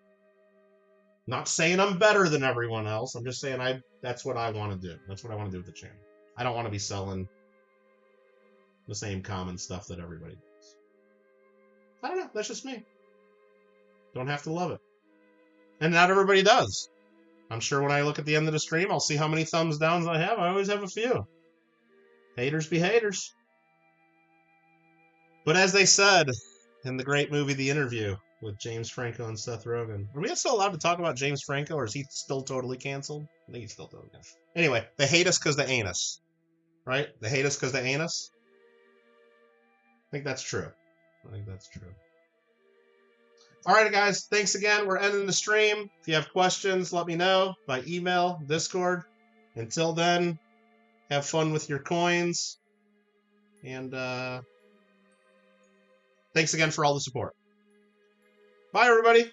Not saying I'm better than everyone else. I'm just saying that's what I want to do. That's what I want to do with the channel. I don't want to be selling the same common stuff that everybody does. I don't know. That's just me. Don't have to love it. And not everybody does. I'm sure when I look at the end of the stream, I'll see how many thumbs downs I have. I always have a few. Haters be haters. But as they said in the great movie The Interview with James Franco and Seth Rogen. Are we still allowed to talk about James Franco, or is he still totally canceled? I think he's still totally canceled. Anyway, they hate us because they ain't us. Right? They hate us because they ain't us? I think that's true. I think that's true. All right, guys. Thanks again. We're ending the stream. If you have questions, let me know by email, Discord. Until then, have fun with your coins. And thanks again for all the support. Bye, everybody.